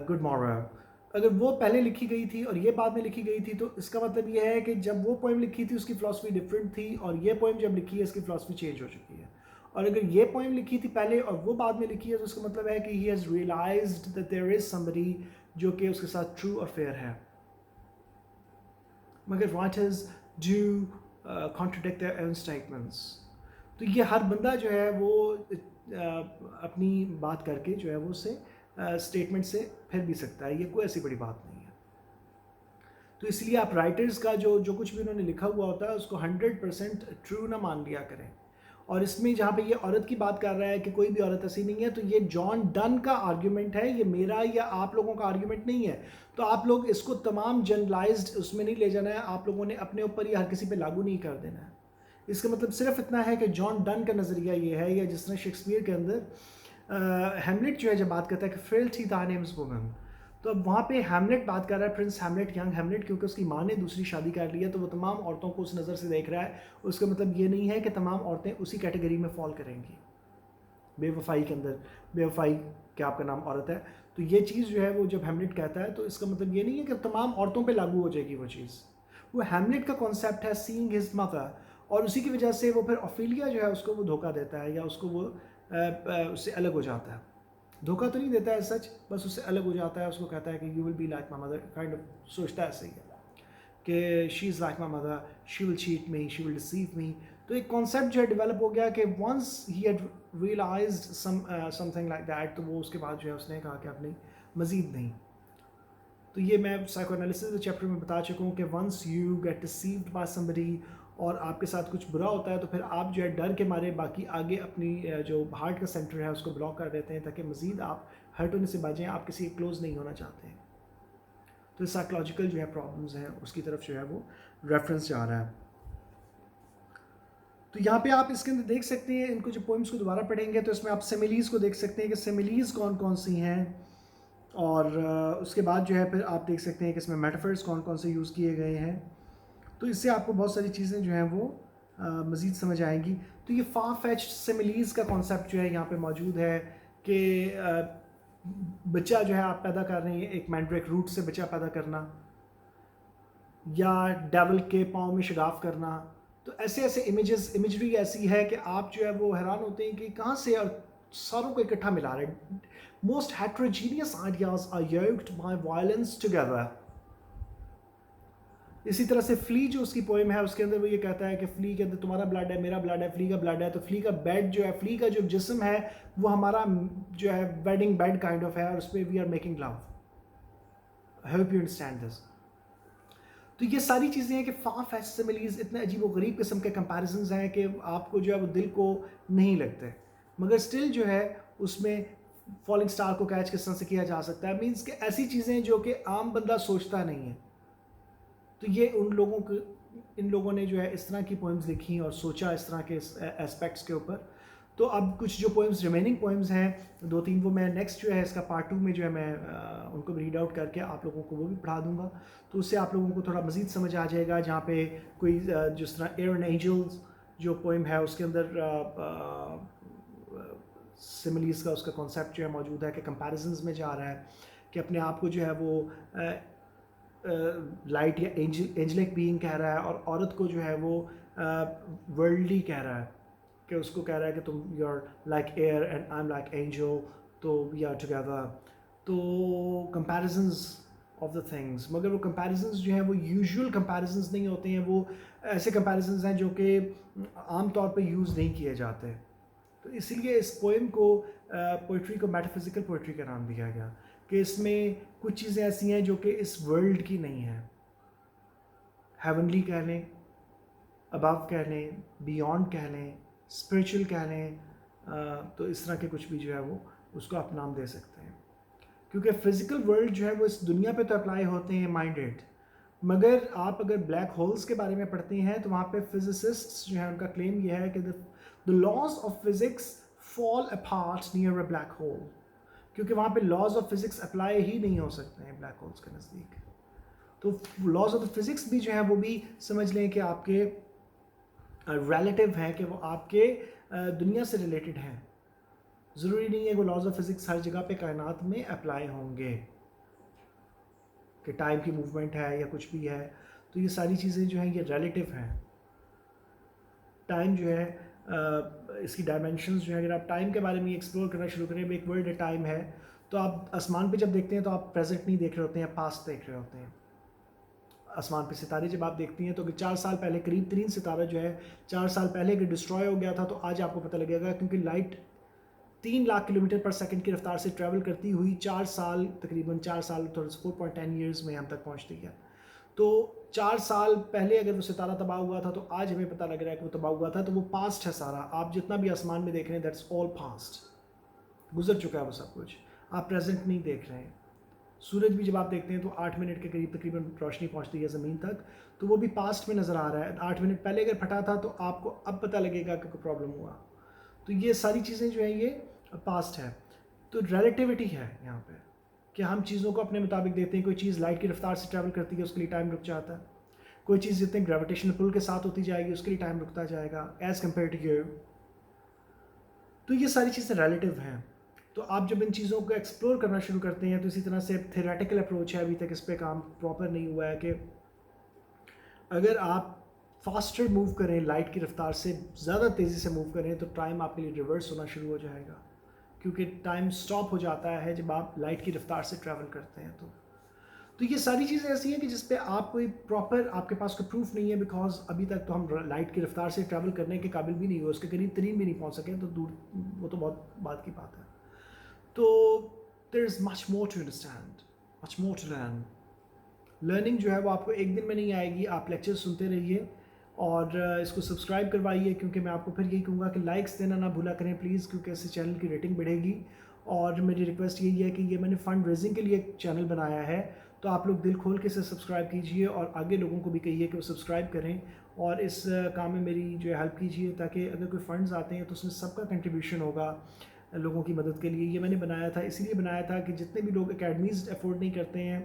गुड मॉर्निंग, अगर वो पहले लिखी गई थी और ये बाद में लिखी गई थी, तो इसका मतलब ये है कि जब वो पोएम लिखी थी उसकी फ़िलॉसफी डिफरेंट थी और ये पोएम जब लिखी है इसकी फ़िलॉसफी चेंज हो चुकी है. और अगर ये पोएम लिखी थी पहले और वो बाद में लिखी है तो इसका मतलब है कि he has realised that there is somebody जो कि उसके साथ ट्रू और फेयर है. मगर writers do contradict their own statements. तो ये हर बंदा जो है वो अपनी बात करके जो है वो उससे स्टेटमेंट से फिर भी सकता है, ये कोई ऐसी बड़ी बात नहीं है. तो इसलिए आप राइटर्स का जो कुछ भी उन्होंने लिखा हुआ होता है उसको 100% ट्रू ना मान लिया करें. और इसमें जहाँ पे ये औरत की बात कर रहा है कि कोई भी औरत ऐसी नहीं है, तो ये जॉन डन का आर्ग्यूमेंट है, ये मेरा या आप लोगों का आर्ग्यूमेंट नहीं है. तो आप लोग इसको तमाम जनरलाइज्ड उसमें नहीं ले जाना है, आप लोगों ने अपने ऊपर ही हर किसी पे लागू नहीं कर देना है. इसका मतलब सिर्फ इतना है कि जॉन डन का नज़रिया ये है, या जिस तरह शेक्सपियर के अंदर हैमलेट जो है जब बात करता है कि फ्रेल्टी थाई नेम्स वुमन, तो अब वहाँ पे हैमलेट बात कर रहा है, प्रिंस हैमलेट, यंग हैमलेट, क्योंकि उसकी माँ ने दूसरी शादी कर ली है तो वो तमाम औरतों को उस नज़र से देख रहा है. उसका मतलब ये नहीं है कि तमाम औरतें उसी कैटेगरी में फॉल करेंगी. बेवफाई के अंदर बेवफाई क्या आपका नाम औरत है, तो ये चीज़ जो है वो जब हैमलेट कहता है तो इसका मतलब ये नहीं है कि तमाम औरतों पर लागू हो जाएगी वो चीज़. वो हैमलेट का कॉन्सेप्ट है सीइंग हिज मदर, और उसी की वजह से वो फिर ऑफेलिया जो है उसको वो धोखा देता है या उसको वो उससे अलग हो जाता है. धोखा तो नहीं देता है सच, बस उससे अलग हो जाता है. उसको कहता है कि you will be like my mother, kind of सोचता है ऐसे ही है कि she is like my mother, she will cheat me, she will deceive मी. तो एक कॉन्सेप्ट जो है डेवलप हो गया कि once he had realised something like that, तो वो उसके बाद जो है उसने कहा कि अब नहीं, मज़ीद नहीं. तो ये मैं साइको एनालिसिस के चैप्टर में बता चुका हूँ कि once you get deceived by somebody और आपके साथ कुछ बुरा होता है तो फिर आप जो है डर के मारे बाकी आगे अपनी जो हार्ट का सेंटर है उसको ब्लॉक कर देते हैं ताकि मज़ीद आप हर्ट होने से बचें, आप किसी के क्लोज नहीं होना चाहते हैं. तो साइकोलॉजिकल जो है प्रॉब्लम्स हैं उसकी तरफ जो है वो रेफरेंस जा रहा है. तो यहाँ पे आप इसके अंदर देख सकते हैं, इनको जो पोइम्स को दोबारा पढ़ेंगे तो इसमें आप सिमिलीज़ को देख सकते हैं कि सिमिलीज़ कौन कौन सी हैं, और उसके बाद जो है फिर आप देख सकते हैं कि इसमें मेटाफर्स कौन कौन से यूज़ किए गए हैं. तो इससे आपको बहुत सारी चीज़ें जो हैं वो मज़ीद समझ आएंगी. तो ये फार फेच्ड सिमिलीज़ का कॉन्सेप्ट जो है यहाँ पे मौजूद है कि بچہ جو ہے آپ پیدا کر رہے ہیں ایک مینڈریک روٹ سے بچہ پیدا کرنا، یا ڈیول کے پاؤں میں شگاف کرنا. تو ایسے ایسے امیجری ایسی ہے کہ آپ جو ہے وہ حیران ہوتے ہیں کہ کہاں سے اور ساروں کو اکٹھا ملا رہے ہیں. Most heterogeneous ideas are yoked by violence together. اسی طرح سے فلی جو اس کی پوئم ہے اس کے اندر وہ یہ کہتا ہے کہ فلی کے اندر تمہارا بلڈ ہے، میرا بلڈ ہے، فلی کا بلڈ ہے. تو فلی کا بیڈ جو ہے، فلی کا جو جسم ہے وہ ہمارا جو ہے ویڈنگ بیڈ کائنڈ آف ہے، اور اس پہ we are making love. I hope you understand this. تو یہ ساری چیزیں ہیں کہ فار فیچ سملیز، اتنے عجیب و غریب قسم کے کمپیریزنز ہیں کہ آپ کو جو ہے وہ دل کو نہیں لگتے، مگر سٹل جو ہے اس میں فالنگ سٹار کو کیچ کس طرح سے کیا جا سکتا ہے. مینس کہ ایسی چیزیں جو کہ عام بندہ سوچتا نہیں ہے. تو یہ ان لوگوں نے جو ہے اس طرح کی پوئمز لکھی اور سوچا اس طرح کے اسپیکٹس کے اوپر. تو اب کچھ جو پوئمز ریمیننگ پوئمز ہیں 2-3 وہ میں نیکسٹ جو ہے اس کا پارٹ 2 میں جو ہے میں ان کو ریڈ آؤٹ کر کے آپ لوگوں کو وہ بھی پڑھا دوں گا. تو اس سے آپ لوگوں کو تھوڑا مزید سمجھ آ جائے گا. جہاں پہ کوئی جس طرح ایئرن اینجلز جو پوئم ہے اس کے اندر سملیز کا اس کا کانسیپٹ جو ہے موجود ہے کہ کمپیریزنز میں جا رہا ہے کہ اپنے آپ کو جو ہے وہ لائٹ یا اینجلک بینگ کہہ رہا ہے، اور عورت کو جو ہے وہ ورلڈلی کہہ رہا ہے کہ اس کو کہہ رہا ہے کہ تم you are like air and I am like angel, تو وی آر ٹوگیدر. تو کمپیریزنز آف دا تھنگس، مگر وہ کمپیریزنز جو ہیں وہ یوزول کمپیریزنز نہیں ہوتے ہیں، وہ ایسے کمپیریزنز ہیں جو کہ عام طور پہ یوز نہیں کیے جاتے. تو اسی لیے اس پوئم کو پوئٹری کو میٹافزیکل پوئٹری کا نام دیا گیا کہ اس میں کچھ چیزیں ایسی ہیں جو کہ اس ورلڈ کی نہیں ہیں. ہیونلی کہہ لیں، ابو کہہ لیں، بیونڈ کہہ لیں، اسپریچول کہہ لیں. تو اس طرح کے کچھ بھی جو ہے وہ اس کو آپ نام دے سکتے ہیں. کیونکہ فزیکل ورلڈ جو ہے وہ اس دنیا پہ تو اپلائی ہوتے ہیں مائنڈیڈ، مگر آپ اگر بلیک ہولز کے بارے میں پڑھتے ہیں تو وہاں پہ فزسسٹس جو ہیں ان کا کلیم یہ ہے کہ the laws of physics fall apart near a black hole. کیونکہ وہاں پہ لاز آف فزکس اپلائی ہی نہیں ہو سکتے ہیں بلیک ہولز کے نزدیک. تو لاز آف فزکس بھی جو ہے وہ بھی سمجھ لیں کہ آپ کے ریلیٹیو ہیں، کہ وہ آپ کے دنیا سے ریلیٹڈ ہیں. ضروری نہیں ہے کہ لاز آف فزکس ہر جگہ پہ کائنات میں اپلائی ہوں گے، کہ ٹائم کی موومنٹ ہے یا کچھ بھی ہے. تو یہ ساری چیزیں جو ہیں یہ ریلیٹیو ہیں. ٹائم جو ہے اس کی ڈائمینشنز جو ہیں، اگر آپ ٹائم کے بارے میں ایکسپلور کرنا شروع کریں، ایک ورڈ ہے ٹائم ہے، تو آپ آسمان پہ جب دیکھتے ہیں تو آپ پریزنٹ نہیں دیکھ رہے ہوتے ہیں، پاسٹ دیکھ رہے ہوتے ہیں. آسمان پہ ستارے جب آپ دیکھتی ہیں تو اگر 4 سال پہلے قریب ترین ستارہ جو ہے 4 سال پہلے اگر ڈسٹروائے ہو گیا تھا تو آج آپ کو پتہ لگے گا، کیونکہ light 3 lakh kilometre per second کی رفتار سے ٹریول کرتی ہوئی 4 سال تقریباً 4 سال 4.10 ایئرز میں ہم تک پہنچتی ہے. تو 4 سال پہلے اگر وہ ستارہ تباہ ہوا تھا تو آج ہمیں پتہ لگ رہا ہے کہ وہ تباہ ہوا تھا. تو وہ پاسٹ ہے سارا. آپ جتنا بھی آسمان میں دیکھ رہے ہیں دیٹس آل پاسٹ، گزر چکا ہے وہ سب کچھ. آپ پریزنٹ نہیں دیکھ رہے ہیں. سورج بھی جب آپ دیکھتے ہیں تو 8 منٹ کے قریب تقریباً روشنی پہنچتی ہے زمین تک، تو وہ بھی پاسٹ میں نظر آ رہا ہے. 8 منٹ پہلے اگر پھٹا تھا تو آپ کو اب پتہ لگے گا کہ کوئی پرابلم ہوا. تو یہ ساری چیزیں جو ہیں یہ پاسٹ ہے. تو ریلیٹیوٹی ہے یہاں پہ کہ ہم چیزوں کو اپنے مطابق دیتے ہیں. کوئی چیز لائٹ کی رفتار سے ٹریول کرتی ہے اس کے لیے ٹائم رک جاتا ہے. کوئی چیز جتنے گریویٹیشنل پل کے ساتھ ہوتی جائے گی اس کے لیے ٹائم رکتا جائے گا ایز کمپیئر ٹو یو. تو یہ ساری چیزیں ریلیٹیو ہیں. تو آپ جب ان چیزوں کو ایکسپلور کرنا شروع کرتے ہیں تو اسی طرح سے تھیوریٹیکل اپروچ ہے، ابھی تک اس پہ کام پراپر نہیں ہوا ہے، کہ اگر آپ فاسٹر موو کریں، لائٹ کی رفتار سے زیادہ تیزی سے موو کریں تو ٹائم آپ کے لیے ریورس ہونا شروع ہو جائے گا، کیونکہ ٹائم سٹاپ ہو جاتا ہے جب آپ لائٹ کی رفتار سے ٹریول کرتے ہیں. تو یہ ساری چیزیں ایسی ہیں کہ جس پہ آپ کوئی پراپر آپ کے پاس کوئی پروف نہیں ہے، بیکاز ابھی تک تو ہم لائٹ کی رفتار سے ٹریول کرنے کے قابل بھی نہیں ہوئے، اس کے قریب ترین بھی نہیں پہنچ سکے. تو دور وہ تو بہت بات کی بات ہے. تو دیر is much more to understand, much more to learn. Learning جو ہے وہ آپ کو ایک دن میں نہیں آئے گی. آپ لیکچر سنتے رہیے اور اس کو سبسکرائب کروائیے، کیونکہ میں آپ کو پھر یہی کہوں گا کہ لائکس دینا نہ بھولا کریں پلیز، کیونکہ اس سے چینل کی ریٹنگ بڑھے گی. اور میری ریکویسٹ یہی ہے کہ یہ میں نے فنڈ ریزنگ کے لیے ایک چینل بنایا ہے، تو آپ لوگ دل کھول کے اسے سبسکرائب کیجئے اور آگے لوگوں کو بھی کہیے کہ وہ سبسکرائب کریں اور اس کام میں میری جو ہے ہیلپ کیجئے، تاکہ اگر کوئی فنڈز آتے ہیں تو اس میں سب کا کنٹریبیوشن ہوگا لوگوں کی مدد کے لیے. یہ میں نے بنایا تھا، اسی لیے بنایا تھا کہ جتنے بھی لوگ اکیڈمیز افورڈ نہیں کرتے ہیں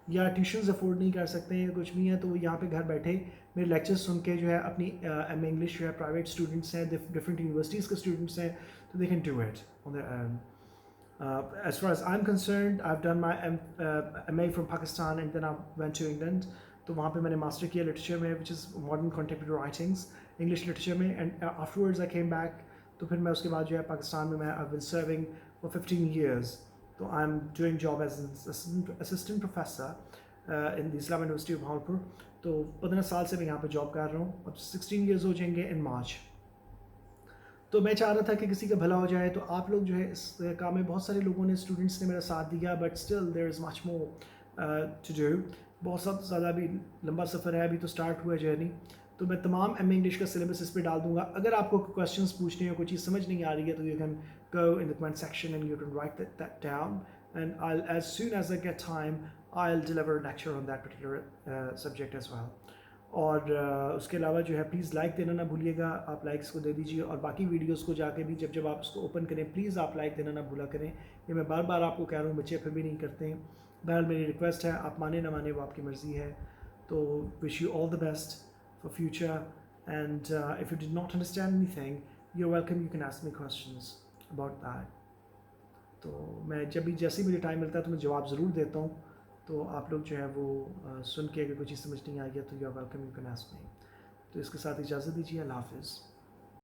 یا ٹیوشنز افورڈ نہیں کر سکتے ہیں، کچھ بھی ہیں، تو وہ یہاں پہ گھر بیٹھے میرے لیکچرز سن کے جو ہے اپنی ایم اے انگلش جو ہے پرائیویٹ اسٹوڈنٹس ہیں، ڈفرینٹ یونیورسٹیز کے اسٹوڈنٹس ہیں، تو they can do it on their own. As far as I'm concerned, I've done my MA from Pakistan and then I went to England. تو وہاں پہ میں نے ماسٹر کیا لٹریچر میں which is modern contemporary writings English literature میں and afterwards I came back. تو پھر میں اس کے بعد جو ہے پاکستان میں I've been serving for 15 years. تو I'm doing job as an assistant professor in the Islam University of Bhawanpur. تو 15 سال سے میں یہاں پہ جاب کر رہا ہوں. اب 16 years ہو جائیں گے in March. تو میں چاہ رہا تھا کہ کسی کا بھلا ہو جائے. تو آپ لوگ جو ہے اس کام میں بہت سارے لوگوں نے اسٹوڈنٹس نے میرا ساتھ دیا but still there is much more to do. بہت زیادہ بھی لمبا سفر ہے, ابھی تو اسٹارٹ ہوا ہے جرنی. تو میں تمام ایم اے انگلش کا سلیبس اس پہ ڈال دوں گا. اگر آپ کو کویشچنس پوچھنے ہو, کوئی چیز سمجھ نہیں آ رہی ہے تو you can go in the comment section and you can write that down and as soon as I get time I will deliver lecture on that particular subject as well. اور اس کے علاوہ جو ہے پلیز لائک دینا نہ بھولیے گا. آپ likes کو دے دیجیے اور باقی ویڈیوز کو جا کے بھی جب آپ اس کو اوپن کریں پلیز آپ لائک دینا نہ بھولا کریں. یہ میں بار بار آپ کو کہہ رہا ہوں, بچے پھر بھی نہیں کرتے ہیں. بہرحال میری ریکویسٹ ہے, آپ مانے نہ مانے وہ آپ کی مرضی ہے. تو wish you all the best for future and if you did not understand anything you are welcome, you can ask me questions about that. تو میں جب بھی جیسے مجھے ٹائم ملتا ہے تو میں جواب ضرور دیتا ہوں. تو آپ لوگ جو ہے وہ سن کے اگر کوئی چیز سمجھ نہیں آئی ہے تو you are welcome, you can ask me. تو اس کے ساتھ اجازت دیجیے, اللہ حافظ.